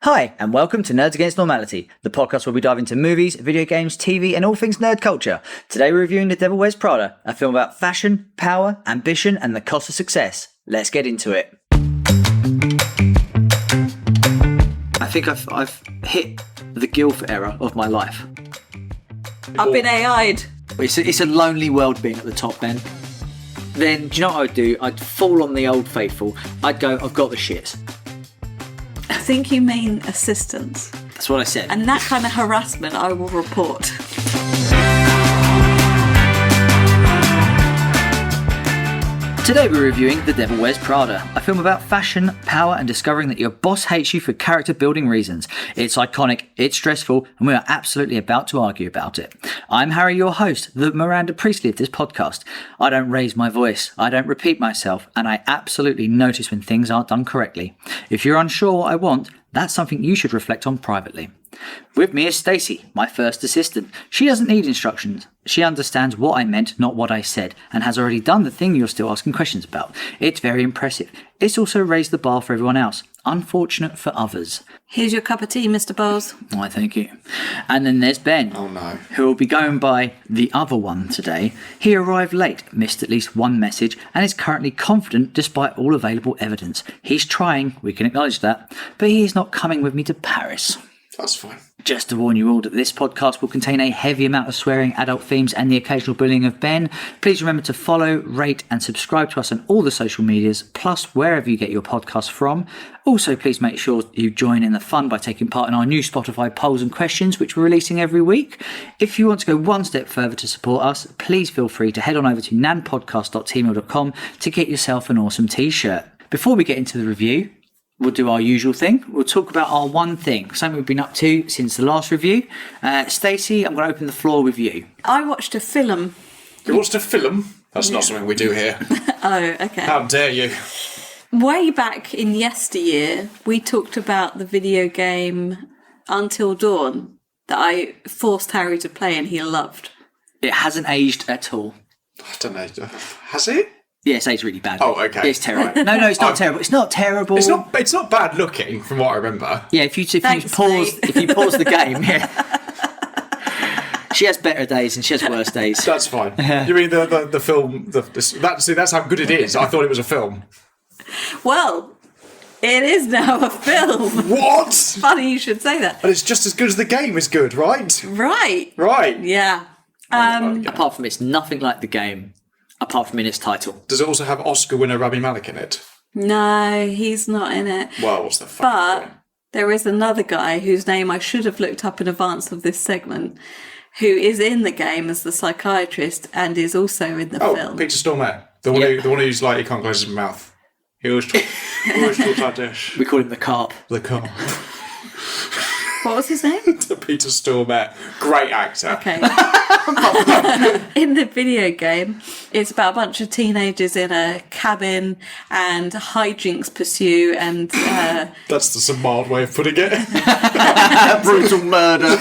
Hi, and welcome to Nerds Against Normality, the podcast where we dive into movies, video games, TV, and all things nerd culture. Today we're reviewing The Devil Wears Prada, a film about fashion, power, ambition, and the cost of success. Let's get into it. I think I've hit the Gilf era of my life. I've been AI'd. It's a lonely world being at the top, Ben. Then, do you know what I would do? I'd fall on the old faithful. I'd go, I've got the shits. I think you mean assistance. That's what I said. And that kind of harassment I will report. Today we're reviewing The Devil Wears Prada, a film about fashion, power, and discovering that your boss hates you for character building reasons. It's iconic, it's stressful, and we are absolutely about to argue about it. I'm Harry, your host, the Miranda Priestley of this podcast. I don't raise my voice, I don't repeat myself, and I absolutely notice when things aren't done correctly. If you're unsure what I want, that's something you should reflect on privately. With me is Stacey, my first assistant. She doesn't need instructions. She understands what I meant, not what I said, and has already done the thing you're still asking questions about. It's very impressive. It's also raised the bar for everyone else. Unfortunate for others. Here's your cup of tea, Mr. Bowles. Why, thank you. And then there's Ben. Oh no. Who will be going by the other one today. He arrived late, missed at least one message, and is currently confident despite all available evidence. He's trying, we can acknowledge that, but he is not coming with me to Paris. That's fine. Just to warn you all that this podcast will contain a heavy amount of swearing, adult themes, and the occasional bullying of Ben. Please remember to follow, rate, and subscribe to us on all the social medias, plus wherever you get your podcasts from. Also, please make sure you join in the fun by taking part in our new Spotify polls and questions, which we're releasing every week. If you want to go one step further to support us, please feel free to head on over to nanpodcast.tmail.com to get yourself an awesome t-shirt. Before we get into the review, we'll do our usual thing. We'll talk about our one thing, something we've been up to since the last review. Stacey, I'm going to open the floor with you. I watched a film. You watched a film? That's not something we do here. Oh, okay. How dare you? Way back in yesteryear, we talked about the video game Until Dawn that I forced Harry to play and he loved. It hasn't aged at all. I don't know. Has it? Yeah, it's aged really bad. Oh, okay. It's terrible. No, it's not terrible. It's not terrible. It's not bad looking, from what I remember. Yeah, if you Thanks, pause mate. if you pause the game, yeah. She has better days and she has worse days. That's fine. You mean the film? That's how good it is. I thought it was a film. Well, it is now a film. What? Funny you should say that. And it's just as good as the game is good, right? Right. Right. Yeah. Apart from it's nothing like the game, apart from in its title. Does it also have Oscar winner Rami Malek in it? No, he's not in it. Well, what's the fucking But point? there is another guy whose name I should have looked up in advance of this segment, who is in the game as the psychiatrist and is also in the film. Peter Stormare. The one who's like, he can't close his mouth. He always talks like this. We call him the carp. The car. What was his name? Peter Stormare. Great actor. Okay. In the video game, it's about a bunch of teenagers in a cabin and hijinks pursue and... That's the mild way of putting it. Brutal murder.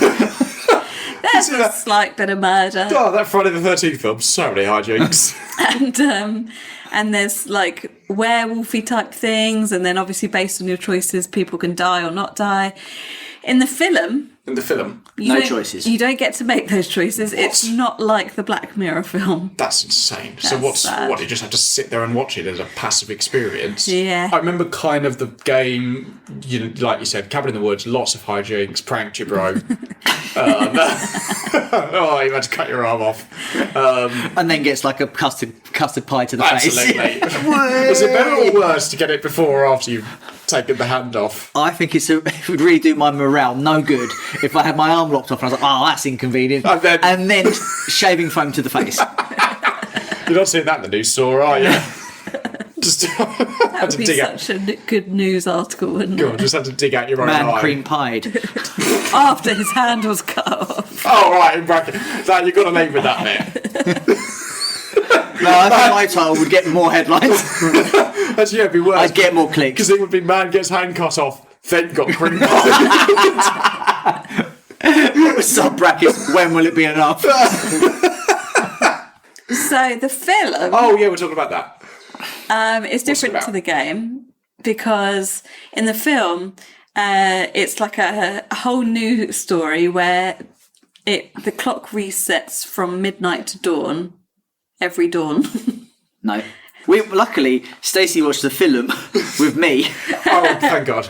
there's a slight bit of murder. Oh, that Friday the 13th film. So many hijinks. And there's like werewolfy type things, and then obviously based on your choices, people can die or not die. In the film, No choices. You don't get to make those choices. What? It's not like the Black Mirror film. That's insane. That's So sad. what? You just have to sit there and watch it as a passive experience. Yeah. I remember kind of the game. You know, like you said, Cabin in the Woods, lots of hijinks, pranked your bro. Oh, you had to cut your arm off. And then gets like a custard pie to the face. Absolutely. Is it better or worse to get it before or after you've taken the hand off? I think it would really do my morale no good if I had my arm locked off and I was like, oh, that's inconvenient. And then shaving foam to the face. You're not seeing that in the news, Saw, are you? Just That would be such a good news article, wouldn't it? just had to dig out your own Man eye. cream pied. After his hand was cut off. Oh, right, in bracket. That, you've got to leave with that bit. No, I think my title would get more headlines. Actually, it'd be worse. I'd get more clicks. Because it would be man gets hand cut off, then got cream pie. Sub brackets, when will it be enough? So the film Oh, yeah, we're talking about that. is different to the game because in the film It's like a whole new story where the clock resets from midnight to dawn, every dawn. No. Luckily, Stacey watched the film with me. Oh, thank God.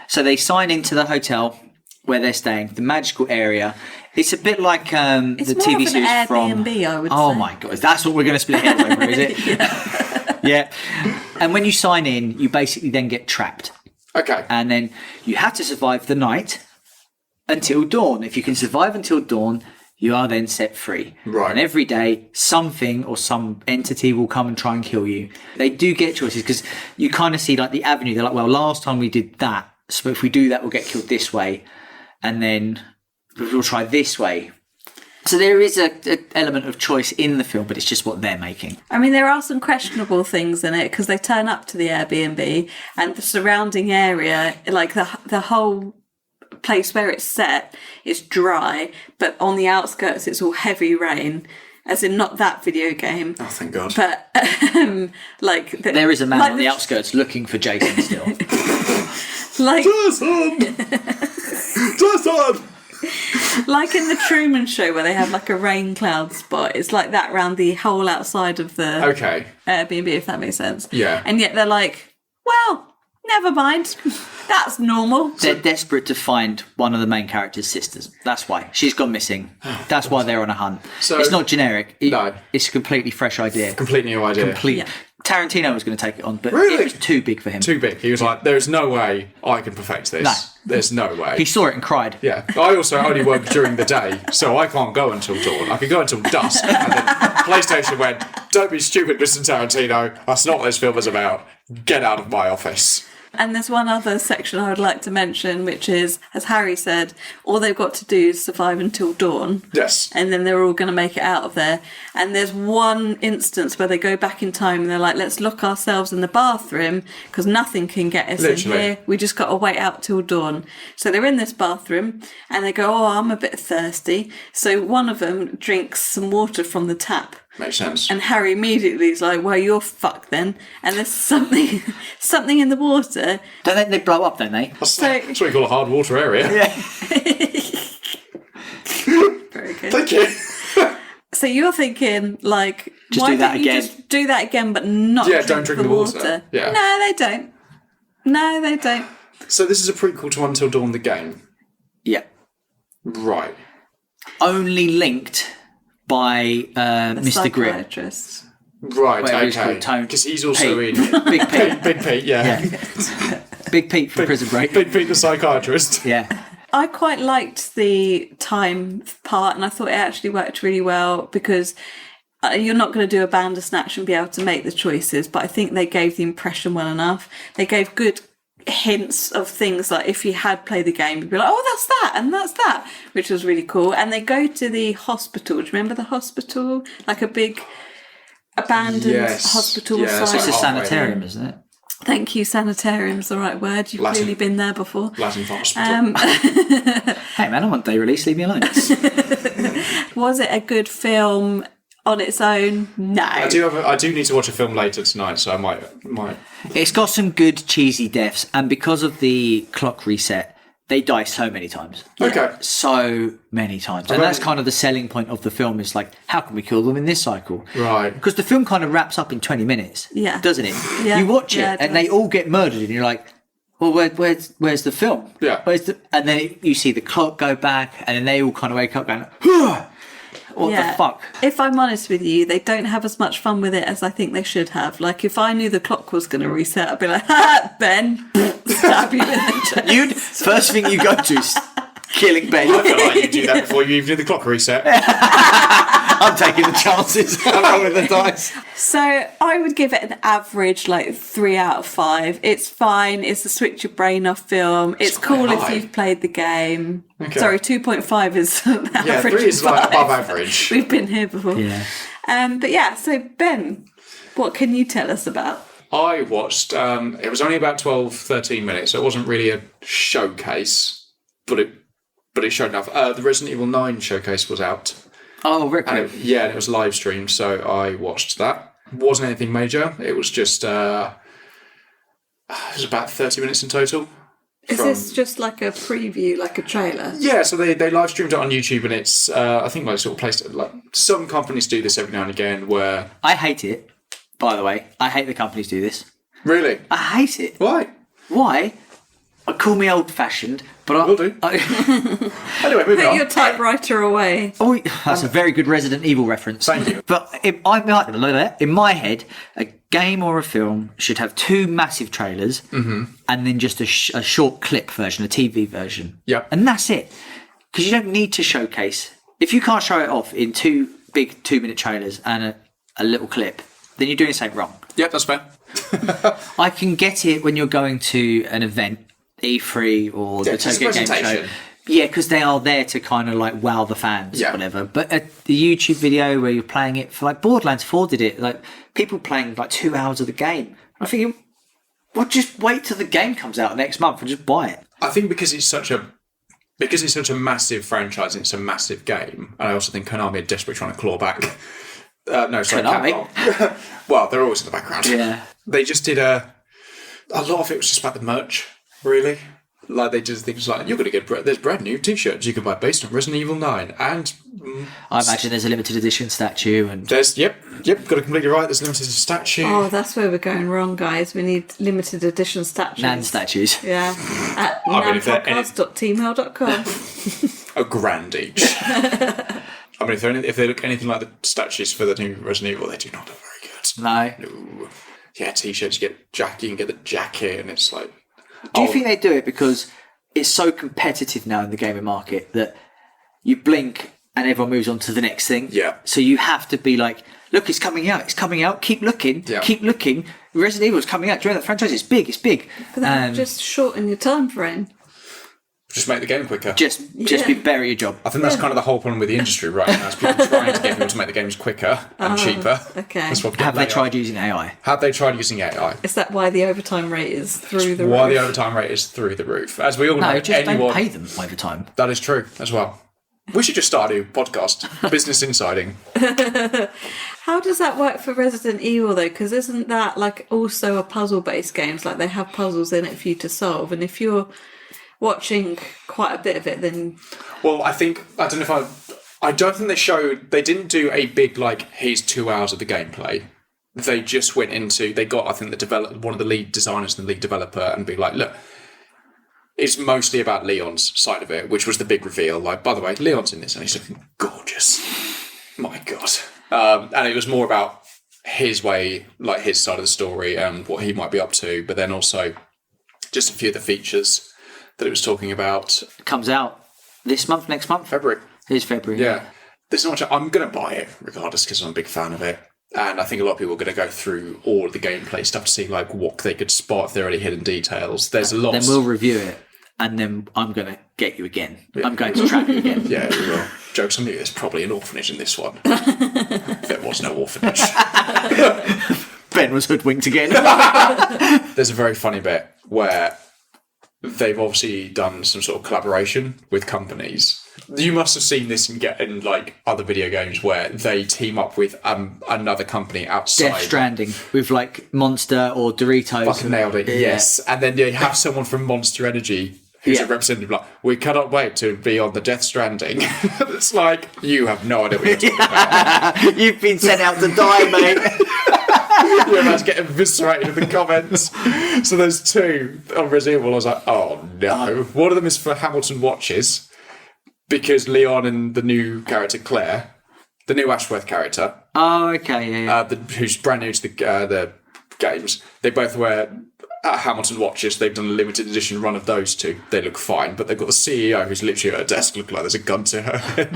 So they sign into the hotel where they're staying, the magical area. It's a bit like the TV series Airbnb, from... I would Oh say. my God, that's what we're going to split hairs over, is it? Yeah. And when you sign in, you basically then get trapped. Okay. And then you have to survive the night until dawn. If you can survive until dawn, you are then set free. Right. And every day, something or some entity will come and try and kill you. They do get choices because you kind of see like the avenue. They're like, well, last time we did that, so if we do that, we'll get killed this way. And then we'll try this way. So there is an element of choice in the film, but it's just what they're making. I mean, there are some questionable things in it because they turn up to the Airbnb and the surrounding area, like the whole place where it's set is dry, but on the outskirts it's all heavy rain. As in, not that video game. Oh, thank God. But there is a man on the outskirts looking for Jason still. Jason! Like in the Truman Show where they have like a rain cloud spot. It's like that around the whole outside of the Airbnb, if that makes sense. Yeah. And yet they're like, well, never mind. That's normal. They're desperate to find one of the main character's sisters. That's why. She's gone missing. That's why they're on a hunt. So, it's not generic. No. It's a completely fresh idea. Complete new idea. Yeah. Tarantino was going to take it on, but Really? it was too big for him. Too big. He was like, there's no way I can perfect this. No. There's no way. He saw it and cried. Yeah. I also only work during the day, so I can't go until dawn. I could go until dusk. And then PlayStation went, don't be stupid, Mr. Tarantino. That's not what this film is about. Get out of my office. And there's one other section I would like to mention, which is, as Harry said, all they've got to do is survive until dawn. Yes. And then they're all going to make it out of there. And there's one instance where they go back in time and they're like, let's lock ourselves in the bathroom because nothing can get us Literally. in here. We just got to wait out till dawn. So they're in this bathroom and they go, oh, I'm a bit thirsty. So one of them drinks some water from the tap. Makes sense. And Harry immediately is like, well, you're fucked then. And there's something in the water. Don't they blow up, don't they? That's what we call a hard water area. Yeah. Very good. Thank you. So you're thinking, like, Just why do that don't you again. just do that again, but not don't drink the water. Yeah. No, they don't. No, they don't. So this is a prequel to Until Dawn, the game. Yeah. Right. Only linked by Mr. Grip. Psychiatrist. Right, Whatever he's okay. called, Tone. Because he's also Pete. in... Big Pete. Big Pete, yeah. Big Pete from Prison Break. Big Pete the psychiatrist. Yeah. I quite liked the time part, and I thought it actually worked really well because you're not going to do a Bandersnatch and be able to make the choices, but I think they gave the impression well enough. They gave good hints of things like if you had played the game, you'd be like, oh, that's that and that's that, which was really cool. And they go to the hospital. Do you remember the hospital? Like a big abandoned hospital. Yeah, site. It's a Oh, sanitarium, isn't it? Thank you, sanitarium's the right word. You've Latin. clearly been there before. Latin for hospital. Hey man, I want day release, leave me alone. Was it a good film on its own? No. I do need to watch a film later tonight, so I might. It's got some good cheesy deaths, and because of the clock reset, they die so many times. Okay. So many times. And that's kind of the selling point of the film is like, how can we kill them in this cycle? Right. Because the film kind of wraps up in 20 minutes. Yeah. Doesn't it? Yeah. You watch it Yeah, it and they does. all get murdered and you're like, well, where's the film? Yeah. And then you see the clock go back and then they all kind of wake up going, "Huh! What the fuck?" If I'm honest with you, they don't have as much fun with it as I think they should have. Like, if I knew the clock was going to reset, I'd be like, ha, Ben, stab you in the chest. First thing you go to is killing Ben. I feel like you do that before you even do the clock reset. I'm taking the chances. I'm rolling the dice. So I would give it an average, like 3 out of 5. It's fine. It's a switch your brain off film. It's cool quite if high. you've played the game. Okay. Sorry, 2.5 is the Yeah, average. 3 is of like 5. above average. We've been here before. Yeah. But yeah, so Ben, what can you tell us about? I watched, it was only about 12, 13 minutes, so it wasn't really a showcase, but it showed enough. The Resident Evil 9 showcase was out. Oh, Requiem. And it was live streamed, so I watched that. Wasn't anything major. It was just, it was about 30 minutes in total. Is this just like a preview, like a trailer? Yeah, so they live streamed it on YouTube, and it's I think like sort of placed like some companies do this every now and again where I hate it. By the way, I hate the companies do this. really I hate it. why Why? Call me old-fashioned, but I will do. Anyway, moving Put on. your typewriter away. Oh, that's a very good Resident Evil reference. Thank you. But in my head, a game or a film should have two massive trailers and then just a short clip version, a TV version. Yep. And that's it. Because you don't need to showcase. If you can't show it off in two big 2-minute trailers and a little clip, then you're doing something wrong. Yep, that's fair. I can get it when you're going to an event, E3 or the it's a Tokyo Game Show. presentation. Yeah, because they are there to kind of like wow the fans, Yeah. whatever. But the YouTube video where you're playing it for like Borderlands 4 did it, like people playing like 2 hours of the game. I'm thinking, well, just wait till the game comes out next month and just buy it. I think because it's such a massive franchise and it's a massive game, and I also think Konami are desperately trying to claw back. No, sorry, Konami? Capcom. Well, they're always in the background. Yeah. They just did a lot of it was just about the merch, really. Like they did things like you're going to get there's brand new T-shirts you can buy based on Resident Evil 9, and I imagine there's a limited edition statue and there's got it completely right. There's limited statue. Oh, that's where we're going wrong, guys. We need limited edition statues. Nan statues. Yeah. At I mean, if they're any- nanpodcast.gmail.com. A grand each. I mean, if they look anything like the statues for the new Resident Evil, they do not look very good. No. No. Yeah, T-shirts. You can get the jacket, and it's like. Do you think they do it because it's so competitive now in the gaming market that you blink and everyone moves on to the next thing? Yeah. So you have to be like, look, it's coming out, keep looking, Yeah. keep looking. Resident Evil's coming out, during that franchise, it's big. But then just shorten your time frame. Just make the game quicker. Just be better at your job. I think that's kind of the whole problem with the industry right now. Is people trying to get people to make the games quicker and cheaper. Okay. That's what Have they tried using AI? Have they tried using AI? Is that why the overtime rate is through the Why roof? the overtime rate is through the roof. As we all know, No, just anyone. don't pay them overtime. That is true as well. We should just start a new podcast, Business Insiding. How does that work for Resident Evil though? Because isn't that like also a puzzle-based games? Like they have puzzles in it for you to solve, and if you're watching quite a bit of it, then Well, I don't know if I don't think they didn't do a big like here's 2 hours of the gameplay. They just went into they got I think one of the lead designers and the lead developer and be like, look, it's mostly about Leon's side of it, which was the big reveal. Like, by the way, Leon's in this and he's looking gorgeous. My God. And it was more about his way, like his side of the story and what he might be up to, but then also just a few of the features that it was talking about. It comes out this month, next month? February. Here's February. Yeah. There's not much. I'm going to buy it regardless because I'm a big fan of it. And I think a lot of people are going to go through all of the gameplay stuff to see like what they could spot if there are any hidden details. There's a lot. Then we'll review it, and then I'm going to get you again. Yeah. I'm going to trap you again. Yeah, we will. Joke's on you, there's probably an orphanage in this one. There was no orphanage. Ben was hoodwinked again. There's a very funny bit where they've obviously done some sort of collaboration with companies. You must have seen this in like other video games where they team up with another company outside. Death Stranding with like Monster or Doritos. Fucking nailed it. Yeah. Yes, and then you have someone from Monster Energy who's a representative like, we cannot wait to be on the Death Stranding. It's like, you have no idea what you're talking about. You've been sent out to die, mate. You're about to get eviscerated in the comments. So there's two on Resident Evil. I was like, oh no. One of them is for Hamilton watches because Leon and the new character Claire, the new Ashworth character, Oh, okay, yeah. who's brand new to the games, they both wear Hamilton watches. They've done a limited edition run of those two. They look fine, but they've got the CEO who's literally at her desk looking like there's a gun to her head.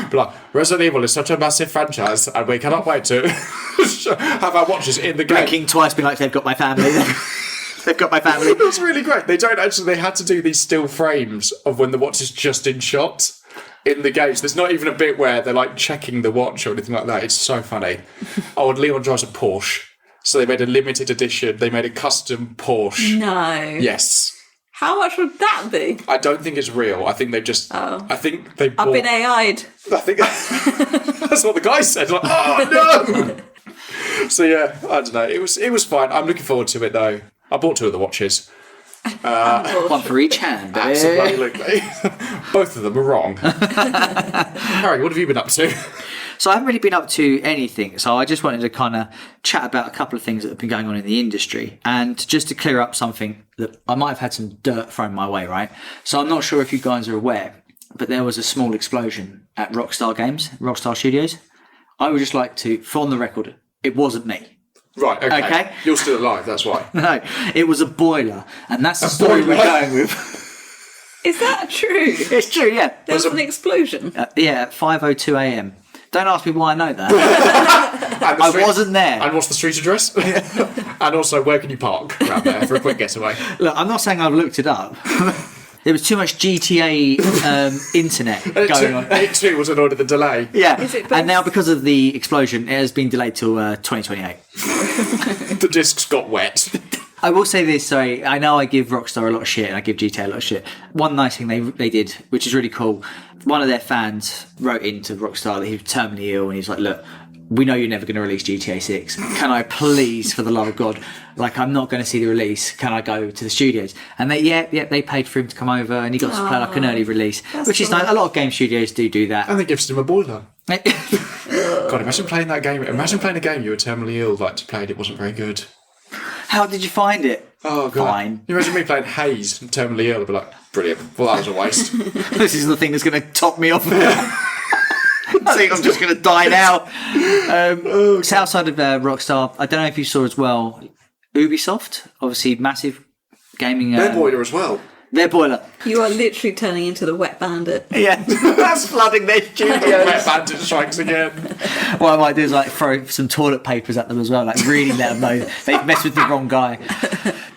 But like, Resident Evil is such a massive franchise and we cannot wait to have our watches in the game. Blinking twice, being like, they've got my family. They've got my family. It was really great. They had to do these still frames of when the watch is just in shot in the games. There's not even a bit where they're like checking the watch or anything like that. It's so funny. Oh, and Leon drives a Porsche. So they made a limited edition. They made a custom Porsche. no. Yes. How much would that be? I don't think it's real. I think they've just. Oh. I think they. I've been AI'd. I think that's what the guy said. Like, oh no. So yeah, I don't know. It was fine. I'm looking forward to it though. I bought two of the watches. One for each hand. Absolutely. Both of them are wrong. Harry, what have you been up to? So I haven't really been up to anything. So I just wanted to kind of chat about a couple of things that have been going on in the industry. And just to clear up something that I might have had some dirt thrown my way, right? So I'm not sure if you guys are aware, but there was a small explosion at Rockstar Studios. I would just like to, for on the record, it wasn't me. Right, okay. You're still alive, that's why. No, it was a boiler. And that's the story we're going with. Is that true? It's true, yeah. There was an explosion. Yeah, at 5:02 a.m. Don't ask me why I know that. I wasn't there. And what's the street address? And also, where can you park around there for a quick getaway? Look, I'm not saying I've looked it up. There was too much GTA internet going on. It too was annoyed at the delay. Yeah, Is it and now because of the explosion, it has been delayed till 2028. The discs got wet. I will say this, sorry, I know I give Rockstar a lot of shit and I give GTA a lot of shit. One nice thing they did, which is really cool, one of their fans wrote into Rockstar that he was terminally ill and he was like, look, we know you're never going to release GTA 6. Can I please, for the love of God, like I'm not going to see the release, can I go to the studios? And they paid for him to come over and he got to play like an early release, which is nice. A lot of game studios do that. And they gifted him a boiler. God, imagine playing that game. Imagine playing a game you were terminally ill, like to play it wasn't very good. How did you find it? Oh, God. Fine. You imagine me playing Haze and terminally ill, I'd be like, brilliant. Well, that was a waste. This is the thing that's going to top me off. I think I'm just going to die now. It's outside of Rockstar. I don't know if you saw as well, Ubisoft, obviously massive gaming. Their boiler as well. Their boiler. You are literally turning into the wet bandit. Yeah, that's flooding their studios. Wet bandit strikes again. What I might do is like throw some toilet papers at them as well, like really let them know they've messed with the wrong guy.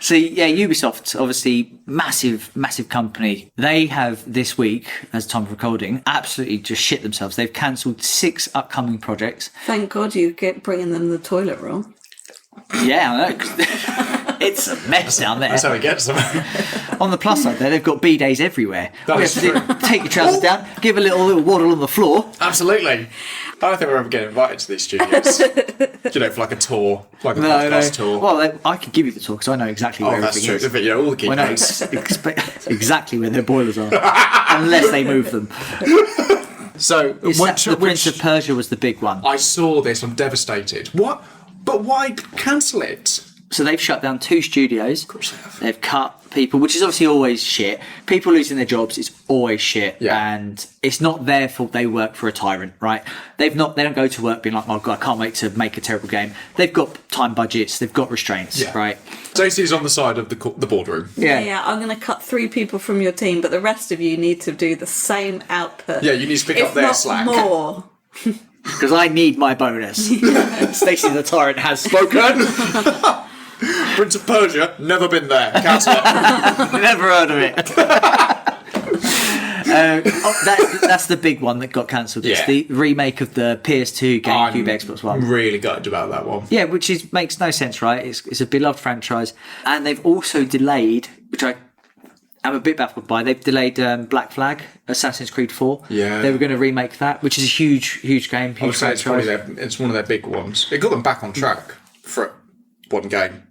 So yeah, Ubisoft, obviously massive company. They have this week, as time of recording, absolutely just shit themselves. They've cancelled 6 upcoming projects. Thank God you get bringing them the toilet roll. Yeah, I know. 'Cause it's a mess down there. That's how he gets them. On the plus side, though, they've got B-days everywhere. That is true. Take your trousers down, give a little waddle on the floor. Absolutely. I don't think we're ever getting invited to these studios. You know, for like a tour, like a podcast tour. Well, I could give you the tour because I know exactly where that's everything true. is. But, you know, all the key I know points. exactly where their boilers are, unless they move them. So, The Prince of Persia was the big one. I saw this. I'm devastated. What? But why cancel it? So they've shut down 2 studios. Of course they have. They've cut people, which is obviously always shit. People losing their jobs is always shit. Yeah. And it's not their fault they work for a tyrant, right? They don't go to work being like, oh God, I can't wait to make a terrible game. They've got time budgets, they've got restraints, right? Stacey's on the side of the boardroom. Yeah, I'm going to cut 3 people from your team, but the rest of you need to do the same output. Yeah, you need to pick up their slack. More. Because I need my bonus. Stacey the Tyrant has spoken. Prince of Persia, never been there. Cancel it. Never heard of it. That's the big one that got cancelled. It's the remake of the PS2, GameCube, Xbox One. I'm really gutted about that one. Yeah, which makes no sense, right? It's a beloved franchise. And they've also delayed, which I'm a bit baffled by, they've delayed Black Flag, Assassin's Creed 4. Yeah. They were going to remake that, which is a huge game, huge franchise. It's one of their big ones. It got them back on track for one game.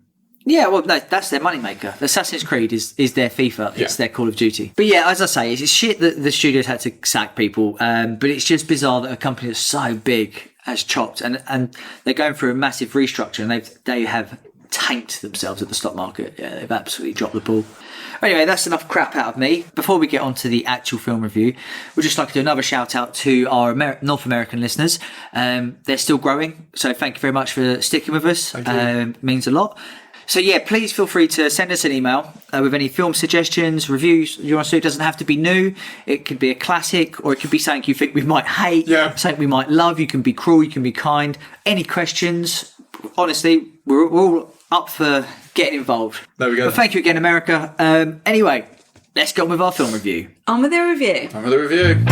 Yeah, well, no, that's their moneymaker. Assassin's Creed is their FIFA. It's their Call of Duty. But yeah, as I say, it's shit that the studios had to sack people. But it's just bizarre that a company that's so big has chopped, and they're going through a massive restructure, and they have tanked themselves at the stock market. Yeah, they've absolutely dropped the ball. Anyway, that's enough crap out of me. Before we get on to the actual film review, we'd just like to do another shout out to our North American listeners. They're still growing, so thank you very much for sticking with us. It means a lot. So yeah, please feel free to send us an email with any film suggestions, reviews you want to do. It doesn't have to be new. It could be a classic, or it could be something you think we might hate, something we might love. You can be cruel, you can be kind. Any questions? Honestly, we're all up for getting involved. There we go. But thank you again, America. Anyway, let's go on with our film review. On with the review. On with the review.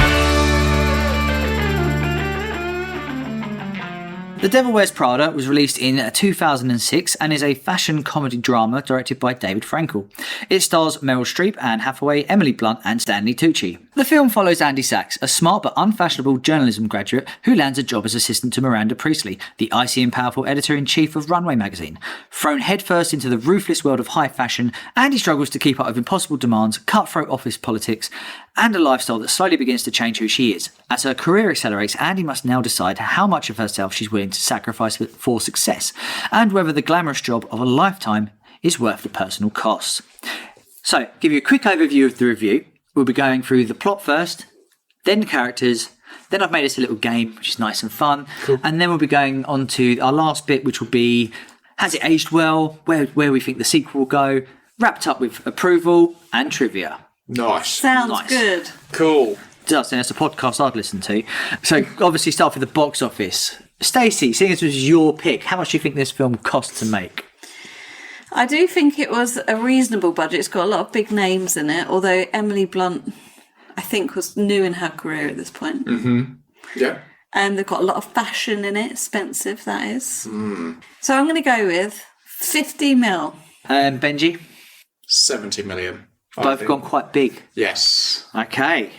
The Devil Wears Prada was released in 2006 and is a fashion comedy drama directed by David Frankel. It stars Meryl Streep, Anne Hathaway, Emily Blunt and Stanley Tucci. The film follows Andy Sachs, a smart but unfashionable journalism graduate who lands a job as assistant to Miranda Priestley, the icy and powerful editor-in-chief of Runway magazine. Thrown headfirst into the ruthless world of high fashion, Andy struggles to keep up with impossible demands, cutthroat office politics, and a lifestyle that slowly begins to change who she is. As her career accelerates, Andy must now decide how much of herself she's willing to sacrifice for success, and whether the glamorous job of a lifetime is worth the personal costs. So, give you a quick overview of the review. We'll be going through the plot first, then the characters, then I've made us a little game, which is nice and fun, and then we'll be going on to our last bit, which will be, has it aged well, where we think the sequel will go, wrapped up with approval and trivia. Nice. Sounds good. Cool. That's a podcast I'd listen to. So obviously start with the box office. Stacey, seeing as this was your pick, how much do you think this film cost to make? I do think it was a reasonable budget. It's got a lot of big names in it, although Emily Blunt, I think, was new in her career at this point. Mm-hmm. Yeah. And they've got a lot of fashion in it, expensive, that is. So I'm going to go with 50 mil. Benji? 70 million. Both gone quite big. Yes. Okay.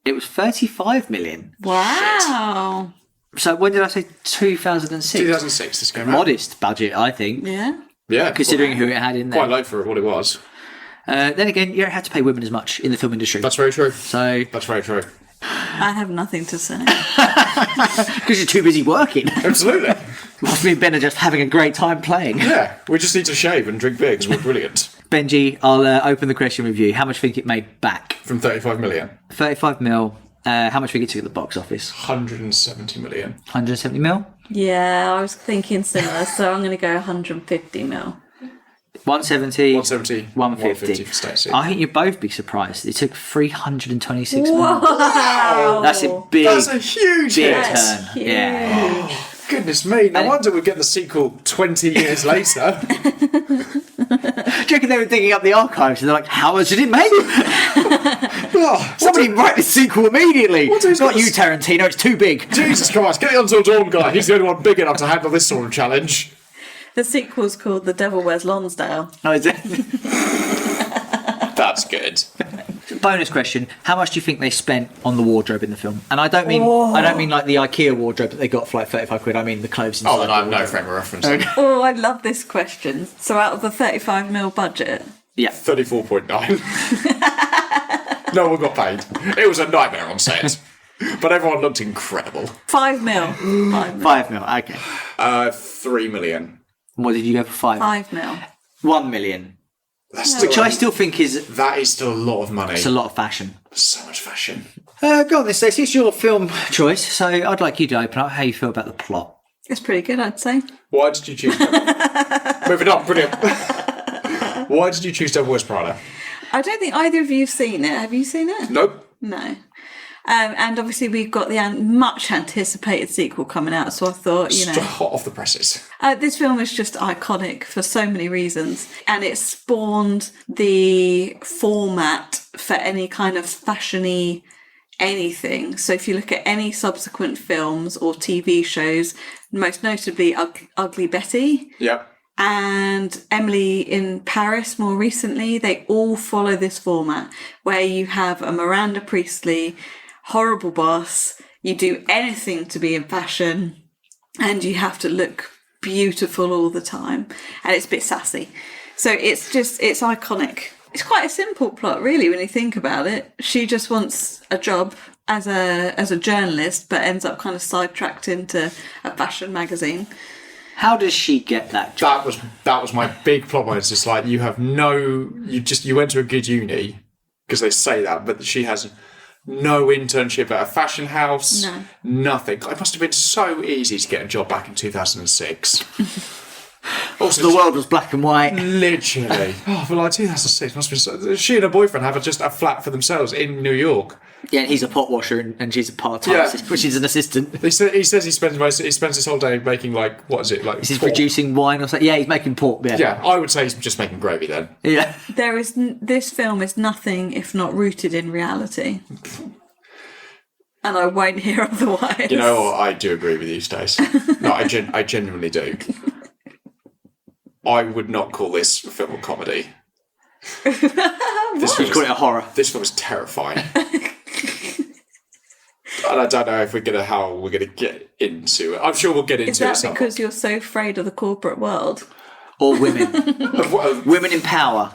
It was 35 million. Wow. So when did I say 2006? 2006 this came out. Modest budget, I think. Yeah. Yeah. Considering who it had in there. Quite low for what it was. Then again, you don't have to pay women as much in the film industry. That's very true. So That's very true. I have nothing to say. because you're too busy working. Absolutely. Whilst me and Ben are just having a great time playing. Yeah. We just need to shave and drink beer because we're brilliant. Benji, I'll open the question with you. How much do you think it made back? From 35 million. 35 mil. How much do you think it took at the box office? 170 million. 170 mil? Yeah, I was thinking similar, so I'm going to go 150 mil. 170. 170. 150 for Stacey. I think you'd both be surprised. It took 326 mil. Wow. That's a big, That's a huge big hit. turn. Huge. Yeah. Goodness me. No And- wonder we get the sequel 20 years later. Do you reckon they were digging up the archives and they're like, how much did it make? Oh, Somebody write the sequel immediately. What It's is not this? you, Tarantino. It's too big. Jesus Christ, get it onto a Dawn guy. He's the only one big enough to handle this sort of challenge. The sequel's called The Devil Wears Lonsdale. Oh, is it? That's good. Bonus question: how much do you think they spent on the wardrobe in the film? And I don't mean like the IKEA wardrobe that they got for like 35 quid. I mean the clothes inside. Oh, then I have the no wardrobe. frame of reference. Oh, I love this question. So out of the 35 mil budget, Yeah. 34.9. No one got paid. It was a nightmare on set. But everyone looked incredible. 5 mil. 5 mil. 5 mil. Okay. 3 million. What did you go for? 5 mil. 1 million. That's still Which I still think is that is still a lot of money. it's a lot of fashion. So much fashion. Go on then, Stacey. It's your film choice, so I'd like you to open up how you feel about the plot. It's pretty good, I'd say. Why did you choose Moving on, brilliant. Why did you choose Devil Wears Prada? I don't think either of you have seen it. Have you seen it? Nope. No. And obviously we've got the much anticipated sequel coming out, so I thought, Hot off the presses. this film is just iconic for so many reasons, and it spawned the format for any kind of fashion-y anything. So if you look at any subsequent films or TV shows, most notably Ugly Betty, Yep. and Emily in Paris more recently, they all follow this format where you have a Miranda Priestley, horrible boss, you do anything to be in fashion, and you have to look beautiful all the time, and it's a bit sassy. So it's iconic. It's quite a simple plot, really, when you think about it. She just wants a job as a journalist, but ends up kind of sidetracked into a fashion magazine. How does she get that job? That was my big plot point. It's just like you went to a good uni because they say that, but she has no internship at a fashion house. No. Nothing. It must have been so easy to get a job back in 2006. Also, the world was black and white. Literally. Oh, but like 2006 must have been so... She and her boyfriend have just a flat for themselves in New York. Yeah, and he's a pot washer and she's a part-time assistant, which is an assistant. He says he spends his whole day making like, what is it, like He's pork? producing wine or something. Yeah, he's making pork. Yeah, I would say he's just making gravy then. Yeah. This film is nothing if not rooted in reality. And I won't hear otherwise. You know what? I do agree with you, Stace. No, I genuinely do. I would not call this a film a comedy. You'd call it a horror. This film is terrifying. And I don't know if how we're gonna get into it. I'm sure we'll get into it. Is that somewhat. because you're so afraid of the corporate world? Or women. Women in power.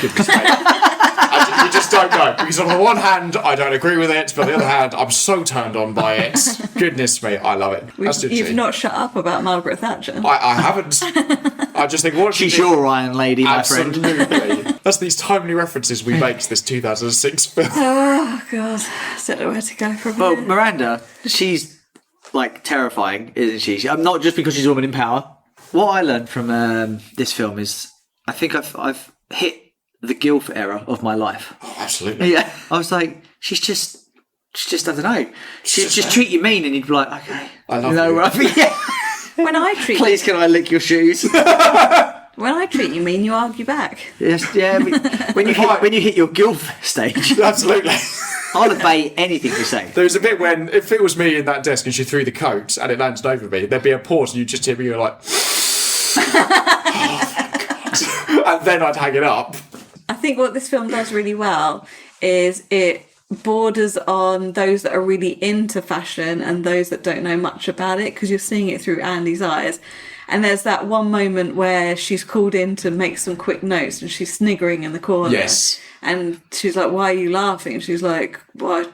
Goodness me. You just don't know. Because on the one hand, I don't agree with it, but on the other hand, I'm so turned on by it. Goodness me, I love it. You've not shut up about Margaret Thatcher. I haven't. I just think what She's your Ryan lady, my friend. Absolutely. That's these timely references we make to this 2006 film. Oh, God. I don't know where to go from Well, here. Miranda, she's like terrifying, isn't she? I'm not just because she's a woman in power. What I learned from this film is I think I've hit the Guilf era of my life. Oh, absolutely. Yeah. I was like, she's just I don't know. She'd just treat you mean and you'd be like, okay. I love you. Right? Yeah. When I treat Please can I lick your shoes? when I treat you mean, you argue back. Yes, yeah. When you hit your Guilf stage, Absolutely. I'll obey anything you say. There was a bit when, if it was me in that desk and she threw the coat and it landed over me, there'd be a pause and you'd just hear me go like, oh, God. And then I'd hang it up. I think what this film does really well is it borders on those that are really into fashion and those that don't know much about it, because you're seeing it through Andy's eyes. And there's that one moment where she's called in to make some quick notes and she's sniggering in the corner. Yes. And she's like, why are you laughing? And she's like, well,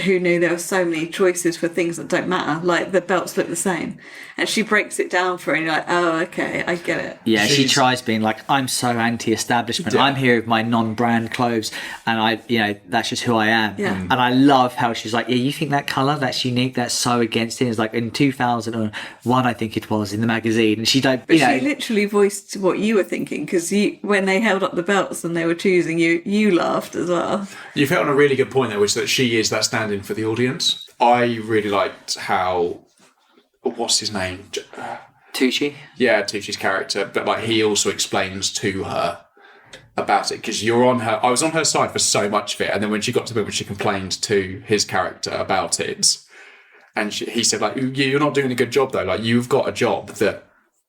who knew there were so many choices for things that don't matter? Like, the belts look the same. And she breaks it down for her and you're like, oh, okay, I get it. Yeah, she tries being like, I'm so anti-establishment. Yeah. I'm here with my non-brand clothes and that's just who I am. Yeah. And I love how she's like, yeah, you think that colour, that's unique, that's so against it. It's like in 2001, I think it was, in the magazine. And she don't, But she literally voiced what you were thinking, because when they held up the belts and they were choosing you laughed as well. You've hit on a really good point there, which is that she is that stand-in for the audience. I really liked how, what's his name? Tucci. Yeah, Tucci's character, but like he also explains to her about it, because I was on her side for so much of it, and then when she got to the bit where she complained to his character about it, and he said like, you're not doing a good job though, like you've got a job that,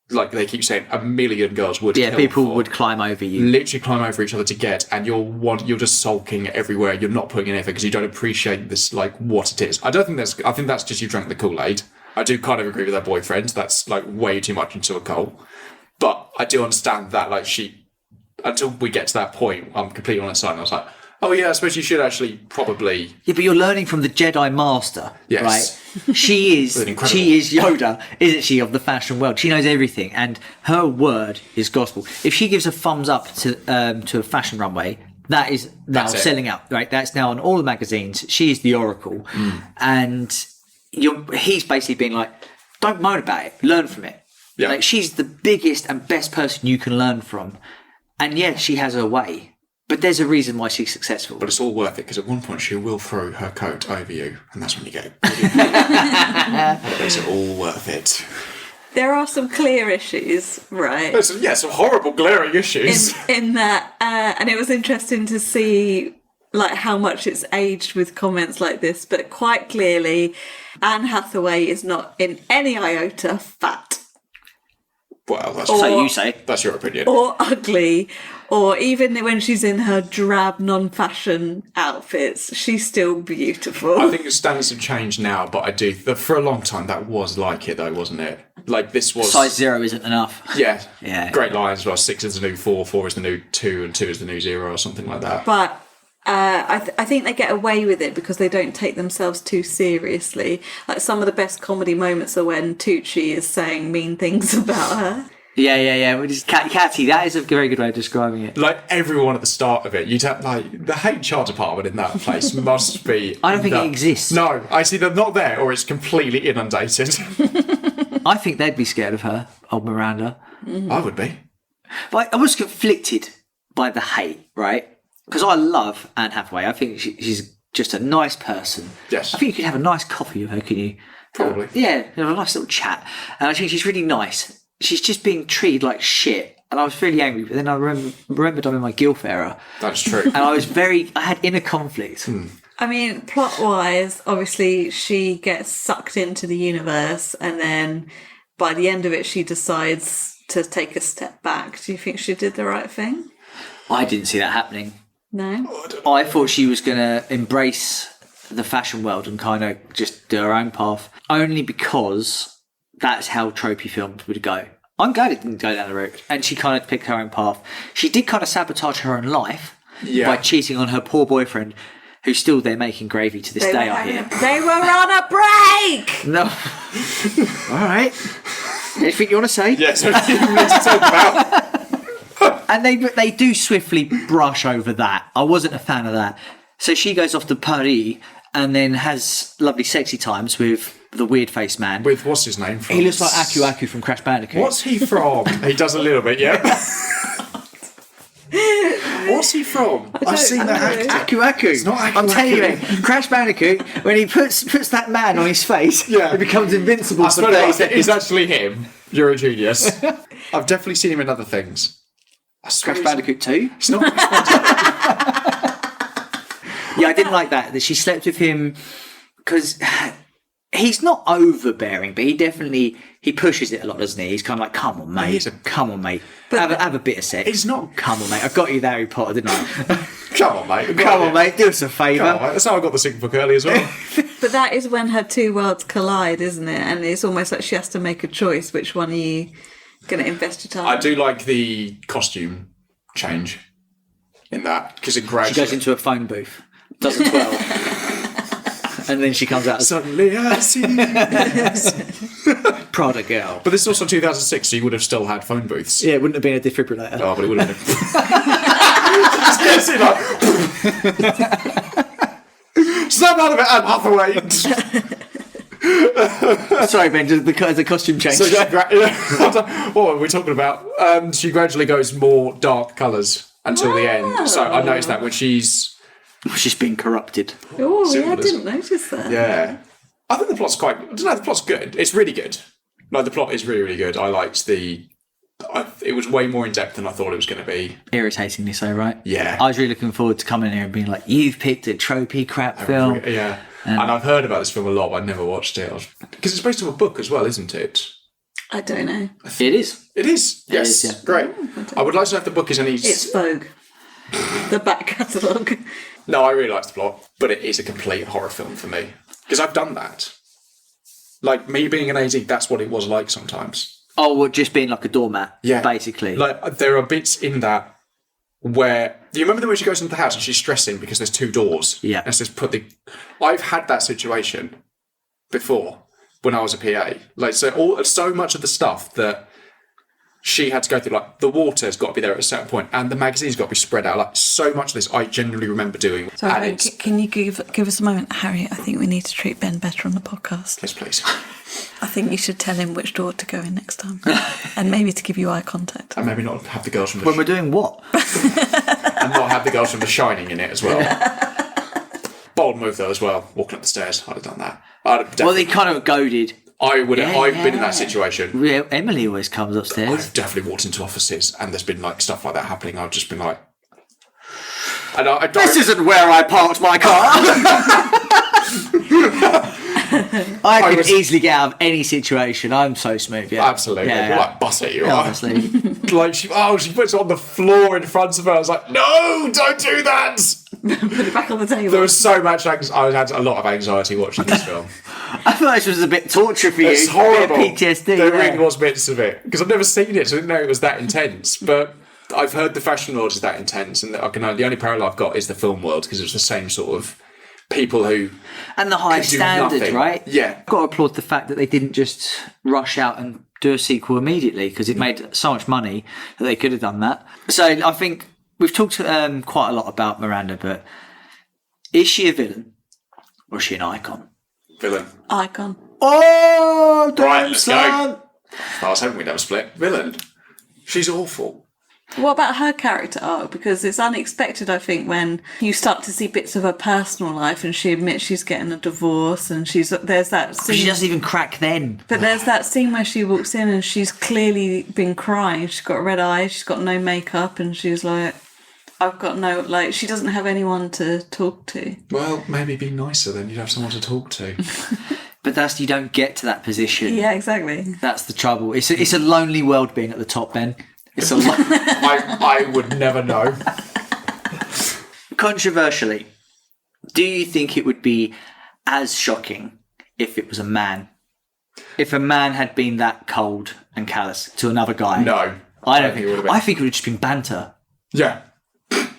like they keep saying, a million girls would kill People for. would climb over you. Literally climb over each other to get, and you're just sulking everywhere. You're not putting in effort because you don't appreciate this, like what it is. I think that's just you drank the Kool-Aid. I do kind of agree with her boyfriend. That's like way too much into a goal. But I do understand that, like until we get to that point, I'm completely on her side. And I was like, oh yeah, I suppose you should actually probably. Yeah, but you're learning from the Jedi Master, Yes. right? She is Yoda, isn't she, of the fashion world? She knows everything, and her word is gospel. If she gives a thumbs up to a fashion runway, that is now selling out, right? That's now on all the magazines. She is the oracle, and he's basically being like, don't moan about it, learn from it. Yeah. Like, she's the biggest and best person you can learn from, and yeah, she has her way. But there's a reason why she's successful. But it's all worth it, because at one point she will throw her coat over you, and that's when you go. It's all worth it. There are some clear issues, right? There's some horrible glaring issues. In that, and it was interesting to see like how much it's aged with comments like this. But quite clearly, Anne Hathaway is not in any iota fat. Well, that's So you say. That's your opinion. Or ugly, or even when she's in her drab non-fashion outfits, she's still beautiful. I think the standards have changed now, but I do. For a long time, that was like it, though, wasn't it? Like this was Size 0 isn't enough. Yeah, Yeah. Great lines. Well, 6 is the new 4, 4 is the new 2, and 2 is the new 0, or something like that. But I think they get away with it because they don't take themselves too seriously. Like some of the best comedy moments are when Tucci is saying mean things about her. Yeah. Which is catty. That is a very good way of describing it. Like everyone at the start of it, you'd have like the HR department in that place must be. I don't think it exists. No, I see they're not there, or it's completely inundated. I think they'd be scared of her, old Miranda. I would be. But I was conflicted by the hate, right? Because I love Anne Hathaway. I think she's just a nice person. Yes. I think you could have a nice coffee with her, couldn't you? Probably. Yeah, have a nice little chat. And I think she's really nice. She's just being treated like shit. And I was really angry. But then I remembered I'm in my Guilf era. That's true. And I had inner conflict. I mean, plot-wise, obviously she gets sucked into the universe and then by the end of it she decides to take a step back. Do you think she did the right thing? I didn't see that happening. No? I thought she was going to embrace the fashion world and kind of just do her own path, only because that's how tropey films would go. I'm glad it didn't go down the route, and she kind of picked her own path. She did kind of sabotage her own life by cheating on her poor boyfriend, who's still there making gravy to this day, I hear. They were on a break! No. All right. Anything you want to say? Yes, what do you need to talk about? And they do swiftly brush over that. I wasn't a fan of that. So she goes off to Paris and then has lovely sexy times with the weird face man. With what's his name from? He looks like Aku from Crash Bandicoot. What's he from? He does a little bit, yeah. What's he from? I've seen that actor. Aku. It's not Aku. I'm telling you, mate, Crash Bandicoot, when he puts that man on his face, it becomes invincible for 30 seconds. It's actually him. You're a genius. I've definitely seen him in other things. Crash Bandicoot 2? It's not Crash Bandicoot. Yeah, I didn't like that she slept with him because he's not overbearing, but he pushes it a lot, doesn't he? He's kind of like, come on, mate. Come on, mate. Have a bit of sex. It's not. Come on, mate. I got you the Harry Potter, didn't I? Come on, mate. Come on, mate. Do us a favour. That's how I got the secret book early as well. But that is when her two worlds collide, isn't it? And it's almost like she has to make a choice. Which one are you going to invest your time I do like the costume change in that because it gradually... She goes into a phone booth, does a 12. And then she comes out as Suddenly I see Prada girl. But this is also 2006, so you would have still had phone booths. Yeah, it wouldn't have been a defibrillator. Oh, but it would have been. Just gets it like. Snap out of it, Anne Hathaway. Sorry, Ben, just the costume change. So what were we talking about? She gradually goes more dark colours until the end. So I noticed that when she's been corrupted. Oh, yeah, I didn't notice that. Yeah. I think the plot's quite... I don't know, the plot's good. It's really good. No, the plot is really, really good. I liked it was way more in-depth than I thought it was going to be. Irritatingly so, right? Yeah. I was really looking forward to coming here and being like, you've picked a tropey crap film. Yeah. And I've heard about this film a lot, but I've never watched it. Because it's based on a book as well, isn't it? I don't know. It is. It is? Yes. It is, yeah. Great. I would like to know if the book is any... It's Vogue. The back catalogue. No, I really liked the plot, but it is a complete horror film for me. Because I've done that. Like, me being an AD, that's what it was like sometimes. Oh, well, just being like a doormat, Yeah. basically. Like, there are bits in that where... Do you remember the way she goes into the house and she's stressing because there's two doors? Yeah. And says, I've had that situation before when I was a PA. Like, so much of the stuff that she had to go through, like, the water's got to be there at a certain point and the magazine's got to be spread out. Like, so much of this I genuinely remember doing. Sorry, can you give us a moment? Harry, I think we need to treat Ben better on the podcast. Yes, please. I think you should tell him which door to go in next time. And maybe to give you eye contact. And maybe not have the girls from the... When we're doing what? And not have the girls from The Shining in it as well. Bold move, though, as well. Walking up the stairs. I'd have done that. Well, they kind of goaded. I've been in that situation. Yeah, Emily always comes upstairs. I've definitely walked into offices and there's been like stuff like that happening. I've just been like, this isn't where I parked my car. I could easily get out of any situation. I'm so smooth. Yeah, absolutely. Yeah. Like butter you Yeah, are. honestly. Like she puts it on the floor in front of her. I was like, no, don't do that. Put it back on the table. There was so much. I had a lot of anxiety watching this film. I thought this was a bit torture for you. It's horrible. A bit of PTSD. There really was bits of it because I've never seen it, so I didn't know it was that intense. But I've heard the fashion world is that intense, and the only parallel I've got is the film world because it's the same sort of people who and the high standards, nothing. right? Yeah, got to applaud the fact that they didn't just rush out and do a sequel immediately because it made so much money that they could have done that. So I think we've talked quite a lot about Miranda, but is she a villain or is she an icon? Villain. Icon. Oh, right, let's go. I was hoping we'd have a split. Villain. She's awful. What about her character arc? Because it's unexpected, I think, when you start to see bits of her personal life and she admits she's getting a divorce and there's that scene. She doesn't even crack then. But there's that scene where she walks in and she's clearly been crying. She's got red eyes, she's got no makeup, and she's like, I've got no, like, she doesn't have anyone to talk to. Well, maybe be nicer then. You'd have someone to talk to. But you don't get to that position. Yeah, exactly. That's the trouble. It's a lonely world being at the top, Ben. It's a I would never know. Controversially, Do you think it would be as shocking if it was a man? If a man had been that cold and callous to another guy? No. I don't think it would have been. I think it would have just been banter. Yeah.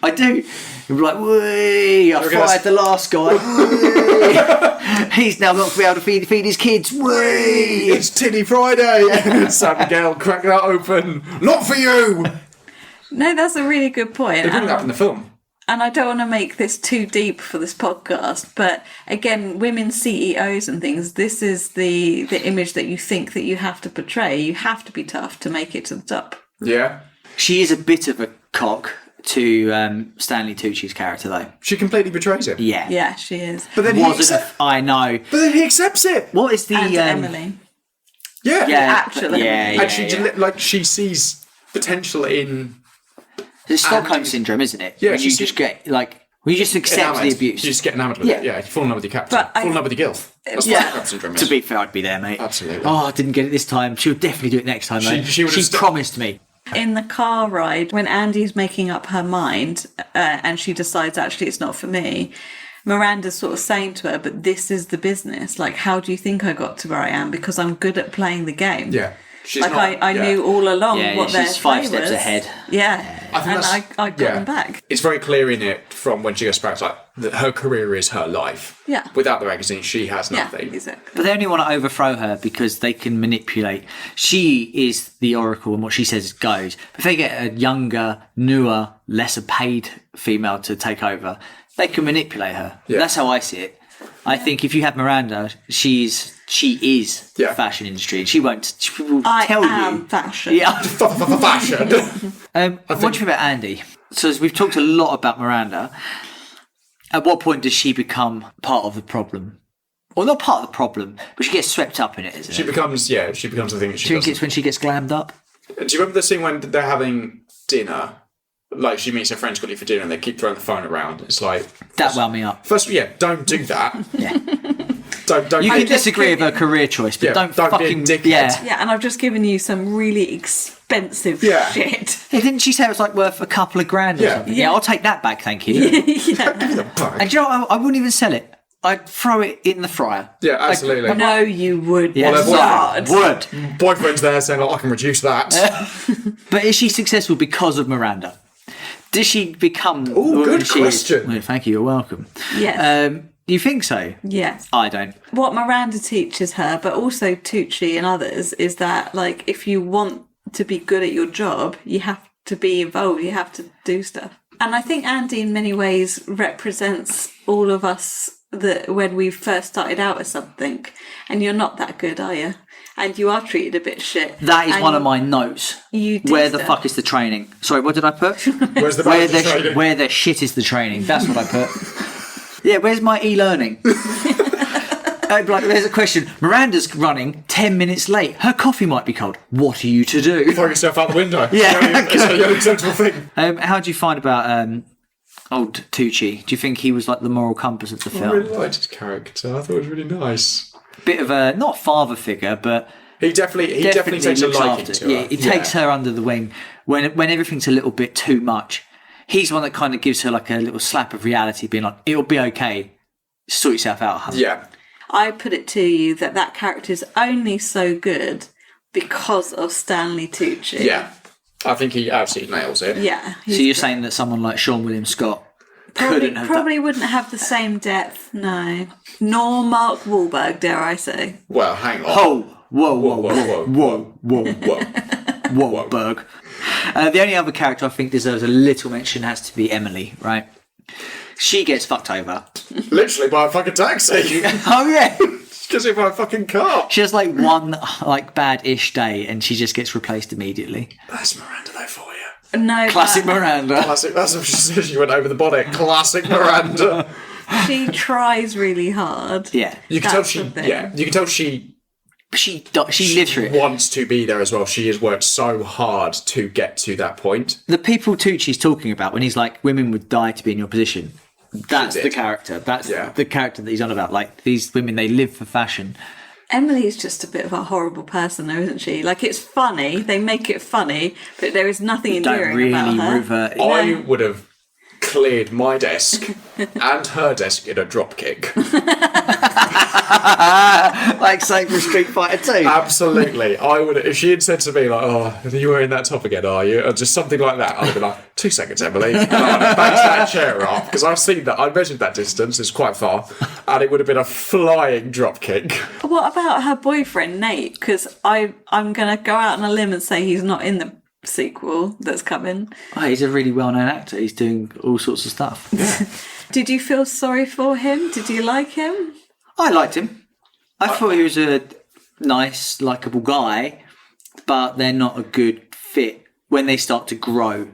I do. You'd be like, "Whee! I fired the last guy. Whee! He's now not going to be able to feed his kids. Whee! It's Titty Friday. Sam Miguel, crack that open. Not for you. No, that's a really good point. They bring that up in the film. And I don't want to make this too deep for this podcast, but again, women CEOs and things, this is the image that you think that you have to portray. You have to be tough to make it to the top. Yeah. She is a bit of a cock to Stanley Tucci's character, though. She completely betrays him. Yeah. Yeah, she is. But then I know. But then he accepts it. What is the... And Emily. Yeah. Actually. Yeah, And she sees potential in... It's Stockholm syndrome, isn't it? Yeah, when you just get, like... When you just accept the abuse. You just get enamoured with it. Yeah, you fall in love with your character. But fall in love with your gilf. That's what Stockholm syndrome is. To be fair, I'd be there, mate. Absolutely. Oh, I didn't get it this time. She'll definitely do it next time, though. She would have promised me. In the car ride, when Andy's making up her mind and she decides, actually, it's not for me, Miranda's sort of saying to her, but this is the business. Like, how do you think I got to where I am? Because I'm good at playing the game. Yeah. I knew all along what their she's 5 play steps was. ahead. Yeah. I got them back. It's very clear in it from when she goes back, like, that her career is her life. Yeah. Without the magazine, she has nothing. Yeah, exactly. But they only want to overthrow her because they can manipulate. She is the oracle and what she says goes. But if they get a younger, newer, lesser paid female to take over, they can manipulate her. Yeah. That's how I see it. I think if you have Miranda, she is the fashion industry. She will tell you. I am fashion. Yeah. Fashion. What do you think about Andy? So as we've talked a lot about Miranda, at what point does she become part of the problem? Well, not part of the problem, but she gets swept up in it, isn't it? She becomes the thing that she Do you does. think it's when she gets glammed up? Do you remember the scene when they're having dinner? Like, she meets her friends quickly for dinner and they keep throwing the phone around. It's like... That wound me up. First, don't do that. Yeah. Don't. You can disagree with her career choice, but don't be a fucking... dickhead. Yeah, and I've just given you some really expensive shit. Yeah, didn't she say it was like worth a couple of grand or something? Yeah, I'll take that back, thank you. Give me the bag. And do you know what? I wouldn't even sell it. I'd throw it in the fryer. Yeah, absolutely. No, you would Yes, not. would. Boyfriend's there saying, I can reduce that. But is she successful because of Miranda? Does she become... Oh, good question. Well, thank you, you're welcome. Yes. You think so? Yes. I don't. What Miranda teaches her, but also Tucci and others, is that, like, if you want to be good at your job, you have to be involved, you have to do stuff. And I think Andy, in many ways, represents all of us that when we first started out as something, and you're not that good, are you? And you are treated a bit shit. That is one of my notes. You do Where the stuff. fuck is the training? Sorry, what did I put? Where's the training? Where the shit is the training? That's what I put. Yeah, where's my e-learning? Like, there's a question. Miranda's running 10 minutes late. Her coffee might be cold. What are you to do? Throw yourself out the window. Yeah. It's the only sensible thing. How do you find about old Tucci? Do you think he was like the moral compass of the I film? really liked his character. I thought it was really nice. Bit of a, not father figure, but... He definitely takes a looks liking after. to her. Yeah, he takes her under the wing when everything's a little bit too much. He's the one that kind of gives her like a little slap of reality, being like, it'll be okay. Sort yourself out, hun. Yeah. I put it to you that character is only so good because of Stanley Tucci. Yeah. I think he absolutely nails it. Yeah. So you're saying that someone like Sean William Scott couldn't have probably wouldn't have the same depth, no. Nor Mark Wahlberg, dare I say. Well, hang on. Oh, Whoa. Wahlberg. The only other character I think deserves a little mention has to be Emily, right? She gets fucked over. Literally by a fucking taxi. Oh yeah. She gets hit by a fucking car. She has like one like bad-ish day and she just gets replaced immediately. That's Miranda though for you. No, Classic Miranda. Classic. That's what she said. She went over the bonnet. Classic Miranda. she tries really hard. Yeah. You can tell That's the thing. You can tell she lives through it. wants to be there as well. She has worked so hard to get to that point. The people Tucci's talking about when he's like, women would die to be in your position. That's She the did. character. That's Yeah. the character that he's on about. Like, these women, they live for fashion. Emily's just a bit of a horrible person, though, isn't she? Like, it's funny. They make it funny, but there is nothing Don't endearing really about her. revert. I would have cleared my desk and her desk in a drop kick. Like same for Street Fighter 2. Absolutely. I would, if she had said to me like, "Oh, are you wearing that top again, are you?" Or just something like that, I'd have been like, 2 seconds, Emily. And I'd have backed that chair up, because I've seen that. I measured that distance, it's quite far, and it would have been a flying drop kick. What about her boyfriend, Nate? Because I'm going to go out on a limb and say he's not in the sequel that's coming. Oh, he's a really well-known actor. He's doing all sorts of stuff. Did you feel sorry for him? Did you like him? I liked him. I thought he was a nice, likeable guy, but they're not a good fit when they start to grow.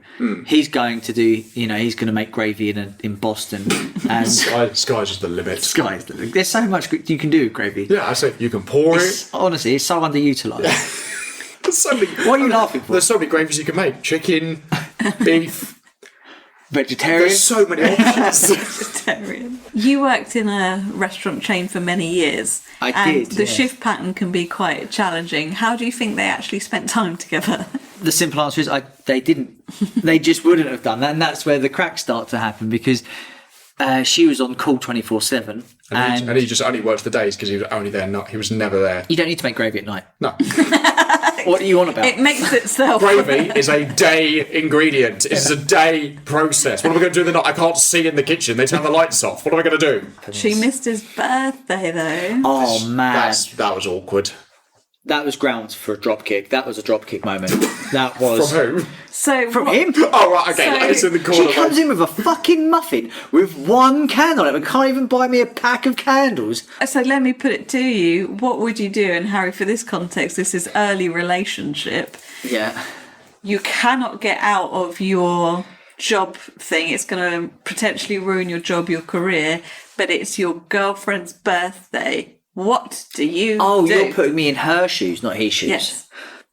He's going to do, he's going to make gravy in Boston. And Sky's just the limit. Sky's the limit. There's so much you can do with gravy. Yeah, I say you can pour it. Honestly, it's so underutilised. There's so many, what are you laughing for? There's so many gravies you can make. Chicken, beef. Vegetarian. There's so many options. Vegetarian. You worked in a restaurant chain for many years. I and did, the yes. shift pattern can be quite challenging. How do you think they actually spent time together? The simple answer is they didn't. They just wouldn't have done that, and that's where the cracks start to happen, because she was on call 24/7, and he just only worked the days because he was only there. He was never there. You don't need to make gravy at night. No. What are you on about? It makes itself. Gravy is a day ingredient. It's a day process. What am I going to do in the night? I can't see in the kitchen. They turn the lights off. What am I going to do? She missed his birthday though. Oh man, That was awkward. that was grounds for a drop kick. That was a drop kick moment. That was From who? So from what- him. Oh, right, okay. So- It's in the corner. She comes in with a fucking muffin with one candle on it and can't even buy me a pack of candles. So let me put it to you. What would you do? And Harry, for this context, this is early relationship. Yeah. You cannot get out of your job thing. It's going to potentially ruin your job, your career, but it's your girlfriend's birthday. What do you Oh, do? you're putting me in her shoes, not his shoes. Yes.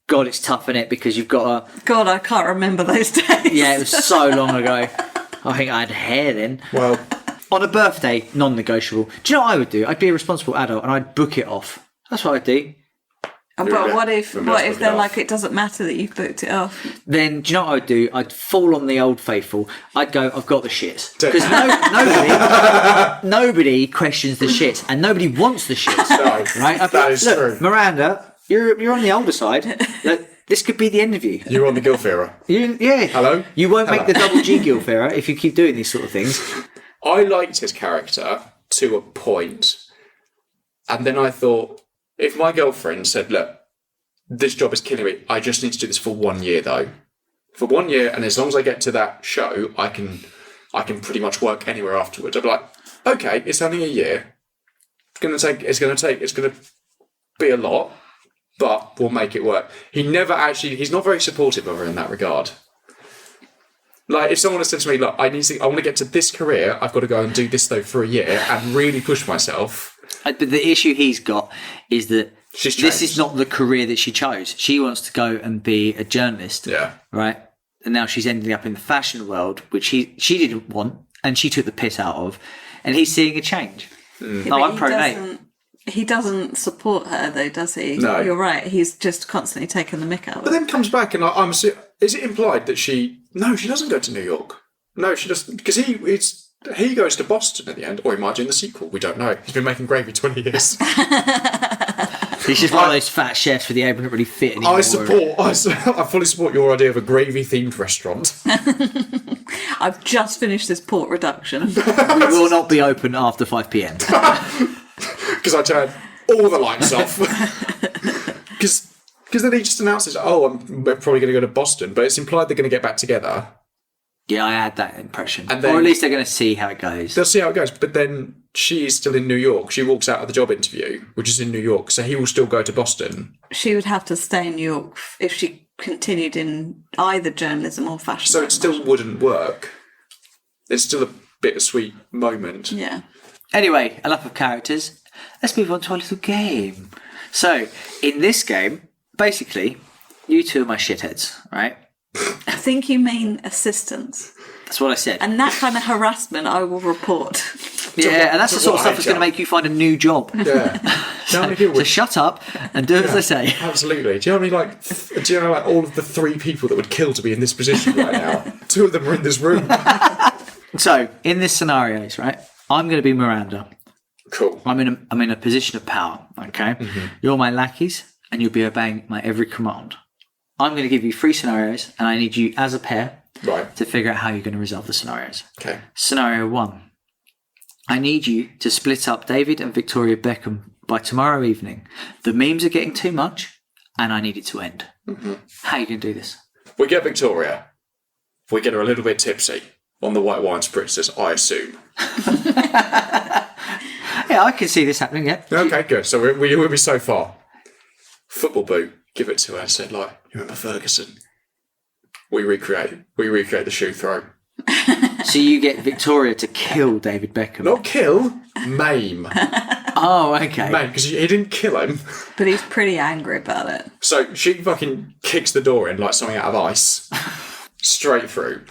God, it's tough, innit? Because you've got a... God, I can't remember those days. Yeah, it was so long ago. I think I had hair then. Well, On a birthday, non-negotiable. Do you know what I would do? I'd be a responsible adult and I'd book it off. That's what I'd do. But what if Maybe let's book they're it like, off. it doesn't matter that you've booked it off? Then, do you know what I'd do? I'd fall on the old faithful. I'd go, I've got the shits. Because nobody questions the shits and nobody wants the shits. no, Right? that is Look, true. Miranda, you're on the older side. Look, this could be the end of you. You were on the Guild era. Yeah. Hello? You won't make Hello. the double G Guilfera if you keep doing these sort of things. I liked his character to a point, and then I thought, if my girlfriend said, "Look, this job is killing me. I just need to do this for 1 year, though. For 1 year, and as long as I get to that show, I can pretty much work anywhere afterwards." I'd be like, "Okay, it's only a year. It's gonna be a lot, but we'll make it work." He's not very supportive of her in that regard. Like, if someone had said to me, "Look, I want to get to this career. I've got to go and do this though for a year and really push myself." But the issue he's got is that She's this changed. is not the career that she chose. She wants to go and be a journalist. Yeah. Right? And now she's ending up in the fashion world, which she didn't want, and she took the piss out of. And he's seeing a change. Mm. No, But I'm pro Nate. he doesn't support her though, does he? No. You're right. He's just constantly taking the mick out of But her. then comes back and is it implied that she doesn't go to New York. No, she doesn't, because he goes to Boston at the end, or he might do in the sequel. We don't know. He's been making gravy 20 years. He's just one of those fat chefs with the apron that really fit anymore. I fully support your idea of a gravy themed restaurant. I've just finished this port reduction. We will not be open after 5 p.m. Because I turn all the lights off. Because then he just announces, we're probably going to go to Boston, but it's implied they're going to get back together. Yeah, I had that impression. And then- or at least they're going to see how it goes. They'll see how it goes, but then she is still in New York. She walks out of the job interview, which is in New York, so he will still go to Boston. She would have to stay in New York if she continued in either journalism or fashion. So it still wouldn't work. It's still a bittersweet moment. Yeah. Anyway, enough of characters. Let's move on to our little game. So, in this game, basically, you two are my shitheads, right? I think you mean assistants. That's what I said. And that kind of harassment I will report. Yeah, and that's the sort of what stuff I that's going to jump. make you find a new job. Yeah. Do you know how many people So would... shut up and do as I say. Absolutely. Do you know how many, do you know all of the 3 people that would kill to be in this position right now? 2 of them are in this room. So, in this scenarios, right, I'm going to be Miranda. Cool. I'm in a position of power, okay? You're my lackeys, and you'll be obeying my every command. I'm going to give you 3 scenarios, and I need you as a pair to figure out how you're going to resolve the scenarios. Okay. Scenario 1. I need you to split up David and Victoria Beckham by tomorrow evening. The memes are getting too much, and I need it to end. How are you going to do this? We get Victoria. We get her a little bit tipsy on the white wine spritzers, I assume. Yeah, I can see this happening, yeah. Okay, good. So we'll be so far. Football boot. Give it to her and said, like, you remember Ferguson? We recreate the shoe throw. So you get Victoria to kill David Beckham. Not kill, maim. Oh, okay. Maim, because he didn't kill him. But he's pretty angry about it. So she fucking kicks the door in like something out of ice. Straight through.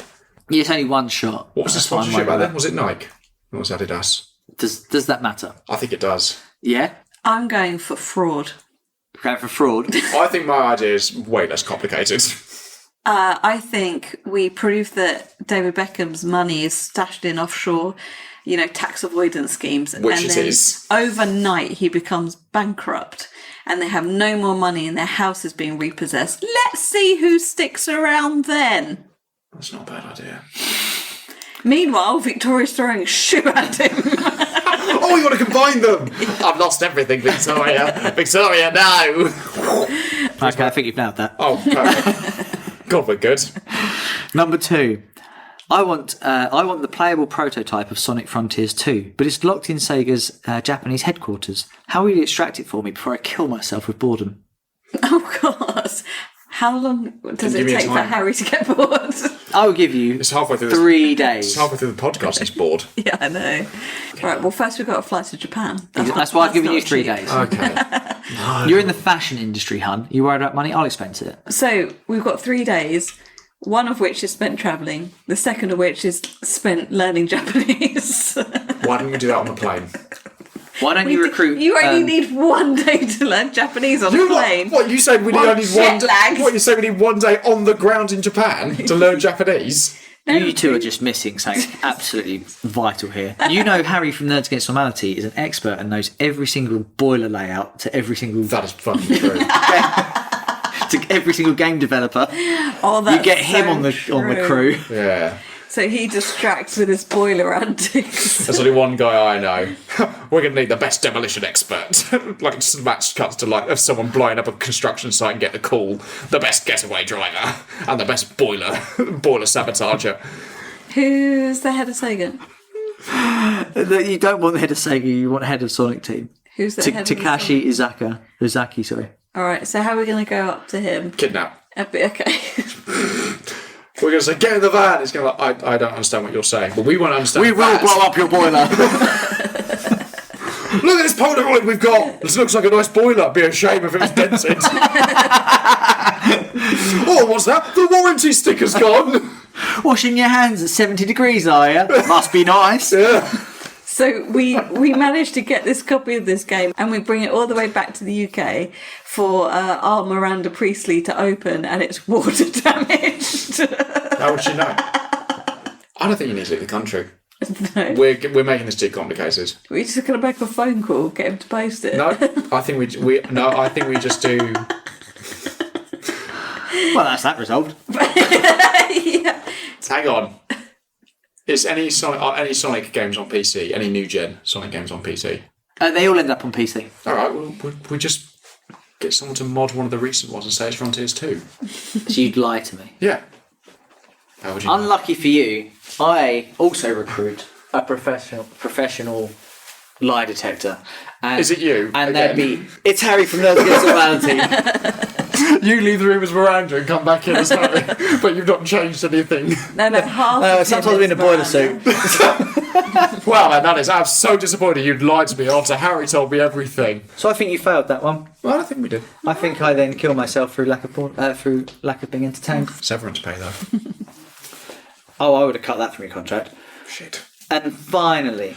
Yeah, it's only one shot. What was the sponsorship back then? Was it Nike? Or was it Adidas? Does that matter? I think it does. Yeah? I'm going for fraud. Going for fraud. I think my idea is way less complicated. I think we prove that David Beckham's money is stashed in offshore, tax avoidance schemes. Which and it then is. Overnight, he becomes bankrupt and they have no more money and their house is being repossessed. Let's see who sticks around then. That's not a bad idea. Meanwhile, Victoria's throwing a shoe at him. Oh, you want to combine them? I've lost everything, Victoria. Victoria, no. Okay, I think you've nailed that. Oh, perfect. God, we're good. Number 2. I want the playable prototype of Sonic Frontiers 2, but it's locked in Sega's Japanese headquarters. How will you extract it for me before I kill myself with boredom? Oh, God. How long does it give me a take for time. Harry to get bored? I'll give you It's halfway through 3 days. It's halfway through the podcast. He's bored. Yeah, I know. Right, well, first we've got a flight to Japan. That's why I've given you 3 cheap. days. Okay. You're in the fashion industry, hun. You worried about money? I'll expense it. So we've got 3 days, one of which is spent travelling, the second of which is spent learning Japanese. Why didn't we do that on the plane? Why don't you recruit... You only need 1 day to learn Japanese on a plane. What you said? We need What only jet 1 day. lag? What you said? We need 1 day on the ground in Japan to learn Japanese. You two are just missing something absolutely vital here. You know Harry from Nerds Against Normality is an expert and knows every single boiler layout to every single... That is fucking true. to every single game developer. Oh, that's You get him so on the true. crew. Yeah. So he distracts with his boiler antics. There's only one guy I know. We're going to need the best demolition expert. Like, just match cuts to like someone blowing up a construction site and get the call. The best getaway driver and the best boiler sabotager. Who's the head of Sega? You don't want the head of Sega, you want head of Sonic Team. Who's the head of Takashi Izaki, sorry. All right, so how are we going to go up to him? Kidnap. Okay. We're going to say, get in the van. It's going to like, I don't understand what you're saying, but we won't understand. We will that. blow up your boiler. Look at this Polaroid we've got. This looks like a nice boiler. It'd be a shame if it was dented. Oh, what's that? The warranty sticker's gone. Washing your hands at 70 degrees, are you? Must be nice. Yeah. So we managed to get this copy of this game and we bring it all the way back to the UK for our Miranda Priestley to open, and it's water damaged. How would she know? I don't think you need to leave the country. No. We're making this too complicated. We're just going to make a phone call, get him to post it. No, I think we just do. Well, that's that resolved. Yeah. Hang on. Is any Sonic games on PC? Any new gen Sonic games on PC? They all end up on PC. All right, well, we just get someone to mod one of the recent ones and say it's Frontiers 2. So you'd lie to me. Yeah. How would you? know? Unlucky for you, I also recruit a professional lie detector. And, Is it you? And again? that'd be... It's Harry from Nerds Against Normality. You leave the room as Miranda and come back in as Harry, but you've not changed anything. No, half of sometimes him I'm in a is boiler Miranda. suit. Well, man, that is. I'm so disappointed you'd lied to me after Harry told me everything. So I think you failed that one. Well, I think we did. I think I then kill myself through lack of being entertained. Severance pay, though. Oh, I would have cut that from your contract. Shit. And finally,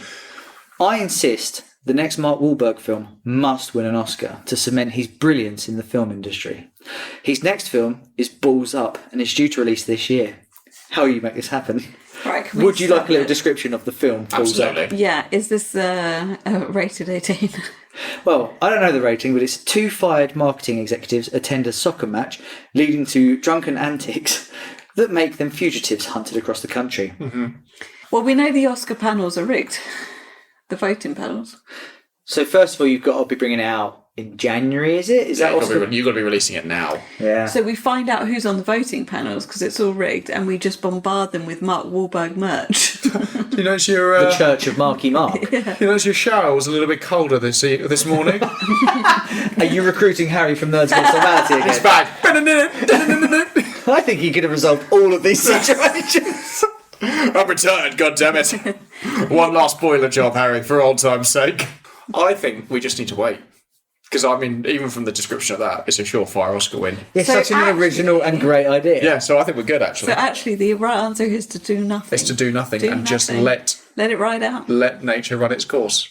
I insist the next Mark Wahlberg film must win an Oscar to cement his brilliance in the film industry. His next film is Balls Up and is due to release this year. How will you make this happen? Right, can we Would you like a start little it? description of the film? Balls Up? Absolutely. Yeah, is this rated 18? Well, I don't know the rating, but it's two fired marketing executives attend a soccer match, leading to drunken antics that make them fugitives hunted across the country. Well, we know the Oscar panels are rigged. The voting panels. So first of all, you've got to be bringing it out in January, is it? Is that Oscar? You've got to be releasing it now. Yeah. So we find out who's on the voting panels because it's all rigged, and we just bombard them with Mark Wahlberg merch. You notice your The Church of Marky Mark. you notice your shower was a little bit colder this morning. Are you recruiting Harry from Nerds Against Normality again? It's back. I think he could have resolved all of these situations. I'm returned, goddammit. One last boiler job, Harry, for old time's sake. I think we just need to wait. Because, I mean, even from the description of that, it's a surefire Oscar win. It's So such an original and great idea. Yeah, so I think we're good, actually. So actually, the right answer is to do nothing. It's to do nothing Do and just nothing. let it ride out. nature run its course.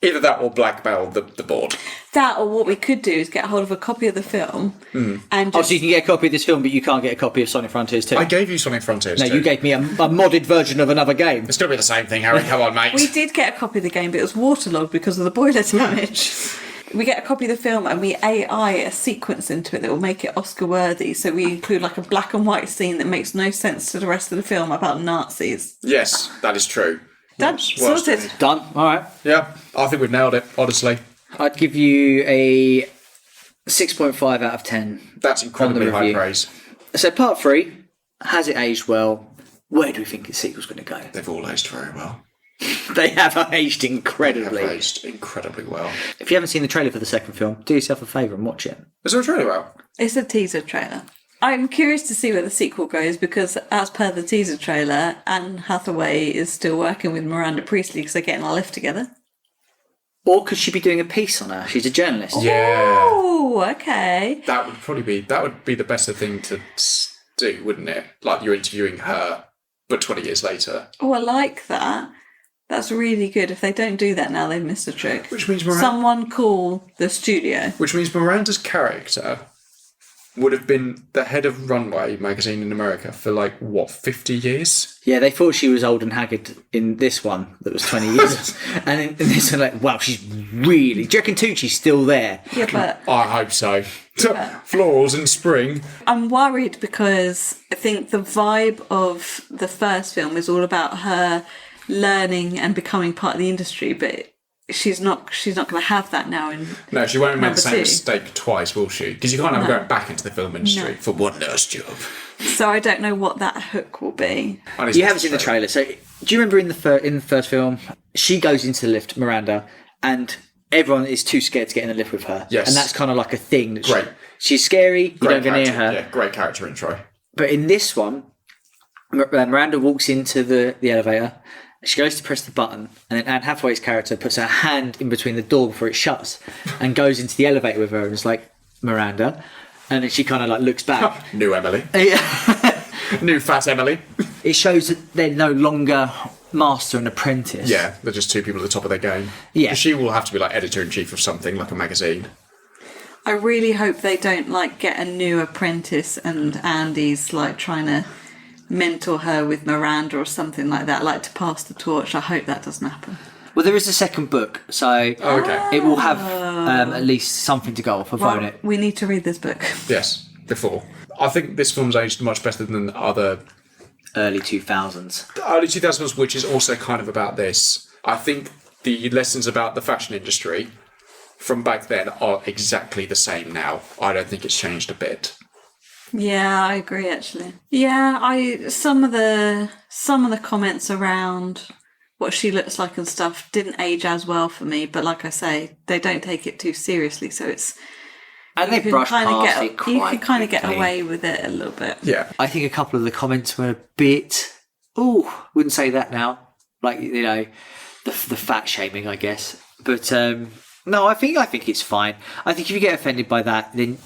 Either that or blackmail the board. That, or what we could do is get hold of a copy of the film and Oh, just so you can get a copy of this film, but you can't get a copy of Sonic Frontiers 2? I gave you Sonic Frontiers. No, too. you gave me a modded version of another game. It's going to be the same thing, Harry. Come on, mate. We did get a copy of the game, but it was waterlogged because of the boiler damage. We get a copy of the film and we AI a sequence into it that will make it Oscar worthy. So we include like a black and white scene that makes no sense to the rest of the film about Nazis. Yes, that is true. Done. What else do we Sorted. need? Done. All right. Yeah, I think we've nailed it, honestly. I'd give you a 6.5 out of 10. That's incredibly high review. praise. So part 3, has it aged well? Where do we think the sequel's going to go? They've all aged very well. They have aged They have incredibly. aged incredibly well. If you haven't seen the trailer for the second film, do yourself a favour and watch it. Is there a trailer out? It's a teaser trailer. I'm curious to see where the sequel goes because, as per the teaser trailer, Anne Hathaway is still working with Miranda Priestley because they're getting a lift together. Or could she be doing a piece on her? She's a journalist. Yeah. Oh, okay. That would be the better thing to do, wouldn't it? Like you're interviewing her, but 20 years later. Oh, I like that. That's really good. If they don't do that now, they've missed a trick. Which means Someone call the studio. Which means Miranda's character would have been the head of Runway magazine in America for 50 years? Yeah, they thought she was old and haggard in this one that was 20 years. And in this one, wow, she's really... Do you reckon Tucci's still there? Yeah, but I hope so. Florals in spring. I'm worried because I think the vibe of the first film is all about her learning and becoming part of the industry, but she's not going to have that now. No, she won't make Number the same two. mistake twice, will she? Because you can't have her going back into the film industry for one nurse job. So I don't know what that hook will be. You haven't seen the trailer. So do you remember in the first film, she goes into the lift, Miranda, and everyone is too scared to get in the lift with her. Yes. And that's kind of like a thing. That Great. She's scary, you don't go near her. Yeah, great character intro. But in this one, Miranda walks into the elevator, she goes to press the button, and then Anne Hathaway's character puts her hand in between the door before it shuts and goes into the elevator with her and is like, Miranda. And then she kind of looks back. New Emily. New fat Emily. It shows that they're no longer master and apprentice. Yeah, they're just two people at the top of their game. Yeah. She will have to be editor-in-chief of something, like a magazine. I really hope they don't get a new apprentice and Andy's trying to mentor her with Miranda or something like that, to pass the torch. I hope that doesn't happen. Well, there is a second book, so Okay. it will have at least something to go off of on it. We need to read this book. Yes, before. I think this film's aged much better than other Early 2000s. early 2000s, which is also kind of about this. I think the lessons about the fashion industry from back then are exactly the same now. I don't think it's changed a bit. Yeah, I agree actually. Yeah, some of the comments around what she looks like and stuff didn't age as well for me, but like I say, they don't take it too seriously, so it's And they brush past it quite you can kind of get quickly. away with it a little bit. Yeah. I think a couple of the comments were a bit... wouldn't say that now. The fat shaming, I guess. But no, I think it's fine. I think if you get offended by that, then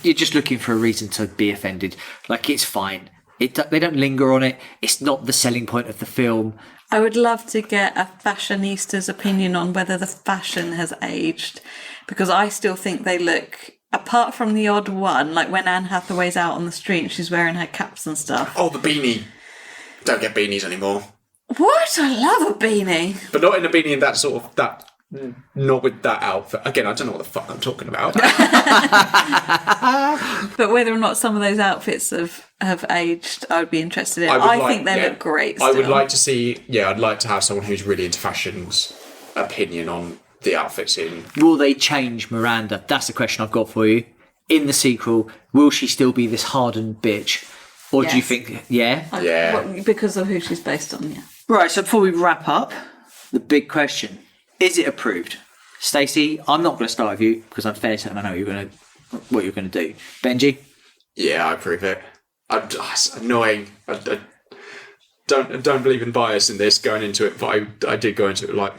you're just looking for a reason to be offended. It's fine. They don't linger on it. It's not the selling point of the film. I would love to get a fashionista's opinion on whether the fashion has aged, because I still think they look, apart from the odd one, like when Anne Hathaway's out on the street, she's wearing her caps and stuff. Oh, the beanie. Don't get beanies anymore. What? I love a beanie. But not in a beanie in that sort of, not with that outfit. Again, I don't know what the fuck I'm talking about. But whether or not some of those outfits have aged, I would be interested in. I think they look great still. I would like to see, I'd like to have someone who's really into fashion's opinion on the outfits in. Will they change Miranda? That's the question I've got for you. In the sequel, will she still be this hardened bitch? Or do you think, Yeah. Well, because of who she's based on, yeah. Right, so before we wrap up, the big question. Is it approved? Stacey, I'm not going to start with you because I'm fairly certain I know what you're going to do. Benji? Yeah, I approve it. It's annoying. I don't believe in bias in this going into it, but I did go into it like,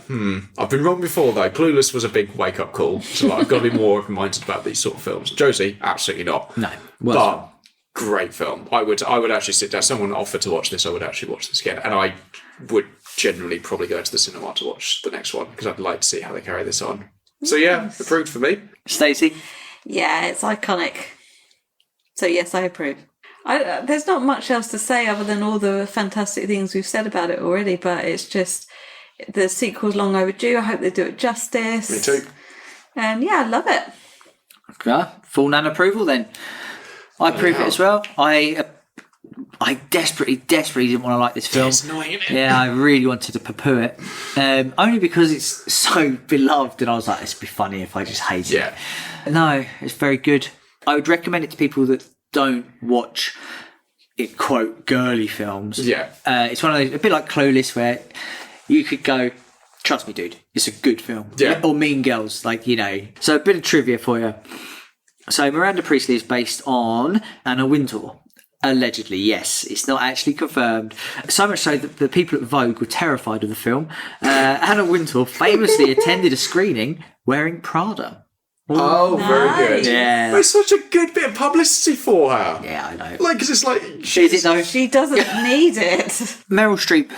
I've been wrong before though. Clueless was a big wake-up call, so I've got to be more open-minded about these sort of films. Josie, absolutely not. No. But great film. I would actually sit down. Someone offered to watch this, I would actually watch this again, and I would generally probably go to the cinema to watch the next one because I'd like to see how they carry this on. So yeah, approved for me. Stacey? Yeah, it's iconic. So yes, I approve. There's not much else to say other than all the fantastic things we've said about it already, but it's just the sequel's long overdue. I hope they do it justice. Me too. And yeah, I love it. Okay, full Nan approval then. I approve it as well. I desperately didn't want to like this film. It's annoying, isn't it? Yeah, I really wanted to poo it. Only because it's so beloved and I was like, this would be funny if I just hated it. No, it's very good. I would recommend it to people that don't watch it, quote, girly films. Yeah. It's one of those, a bit like Clueless, where you could go, trust me, dude, it's a good film. Yeah. Or Mean Girls, like, you know. So a bit of trivia for you. So Miranda Priestley is based on Anna Wintour. Allegedly, yes. It's not actually confirmed. So much so that the people at Vogue were terrified of the film. Anna Wintour famously attended a screening wearing Prada. Oh, very good. Yeah. It's such a good bit of publicity for her. Yeah, I know. Like, 'cause it's like... Is it though? She doesn't need it. Meryl Streep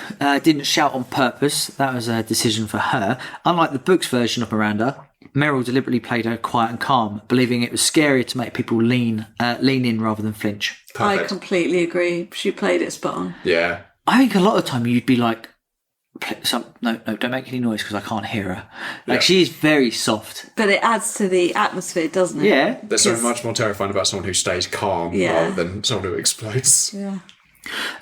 didn't shout on purpose. That was a decision for her. Unlike the book's version of Miranda, Meryl deliberately played her quiet and calm, believing it was scarier to make people lean in rather than flinch. Perfect. I completely agree. She played it spot on. Yeah. I think a lot of the time you'd be like, no, don't make any noise because I can't hear her. Like, she is very soft. But it adds to the atmosphere, doesn't it? Yeah. There's something much more terrifying about someone who stays calm rather than someone who explodes. Yeah.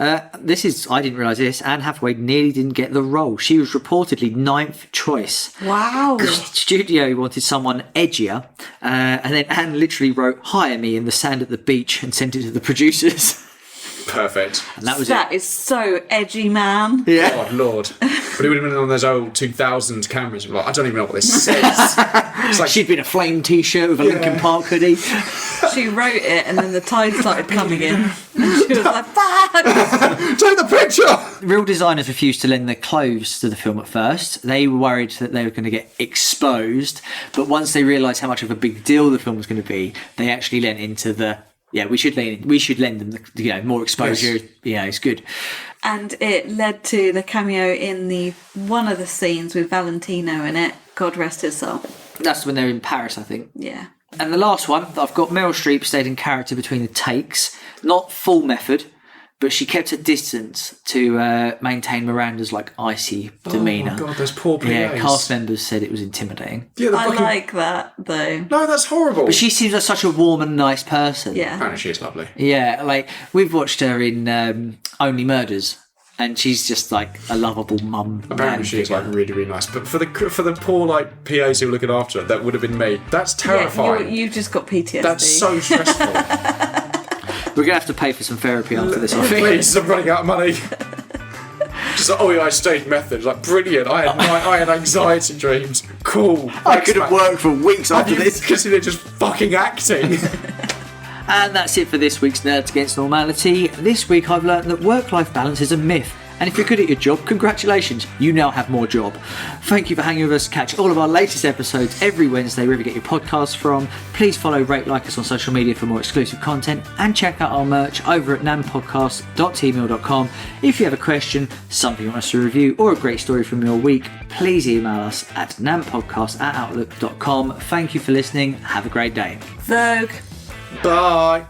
I didn't realise this, Anne Hathaway nearly didn't get the role. She was reportedly 9th choice. Wow. The studio wanted someone edgier, and then Anne literally wrote, "Hire me" in the sand at the beach and sent it to the producers. Perfect. And that was That it. is so edgy, man. Yeah. God, Lord. But it would have been on those old 2000 cameras. Like, I don't even know what this says. It's like, She'd been a flame t-shirt with a Linkin Park hoodie. She wrote it and then the tide started coming in. And she was like, fuck! take the picture! Real designers refused to lend their clothes to the film at first. They were worried that they were going to get exposed. But once they realised how much of a big deal the film was going to be, they actually lent into the, we should lend them more exposure. Yes. Yeah, it's good. And it led to the cameo in one of the scenes with Valentino in it. God rest his soul. That's when they're in Paris, I think. Yeah. And the last one, I've got Meryl Streep stayed in character between the takes. Not full method, but she kept her distance to maintain Miranda's icy demeanour. Oh my God, those poor PAs. Yeah, cast members said it was intimidating. Yeah, I like that, though. No, that's horrible. But she seems like such a warm and nice person. Yeah. Apparently she is lovely. Yeah, we've watched her in Only Murders, and she's just a lovable mum. Apparently she is really, really nice. But for the poor PAs who were looking after her, that would have been me. That's terrifying. Yeah, you've just got PTSD. That's so stressful. We're going to have to pay for some therapy after this, I think. Please, I'm running out of money. Just I stayed method. Brilliant. I had anxiety dreams. Cool. I could have worked for weeks after this. Consider just fucking acting. And that's it for this week's Nerds Against Normality. This week I've learned that work-life balance is a myth. And if you're good at your job, congratulations, you now have more job. Thank you for hanging with us. Catch all of our latest episodes every Wednesday wherever you get your podcasts from. Please follow, rate, like us on social media for more exclusive content, and check out our merch over at nampodcast.tmail.com. If you have a question, something you want us to review, or a great story from your week, please email us at nampodcast@outlook.com. Thank you for listening. Have a great day. Vogue. Bye.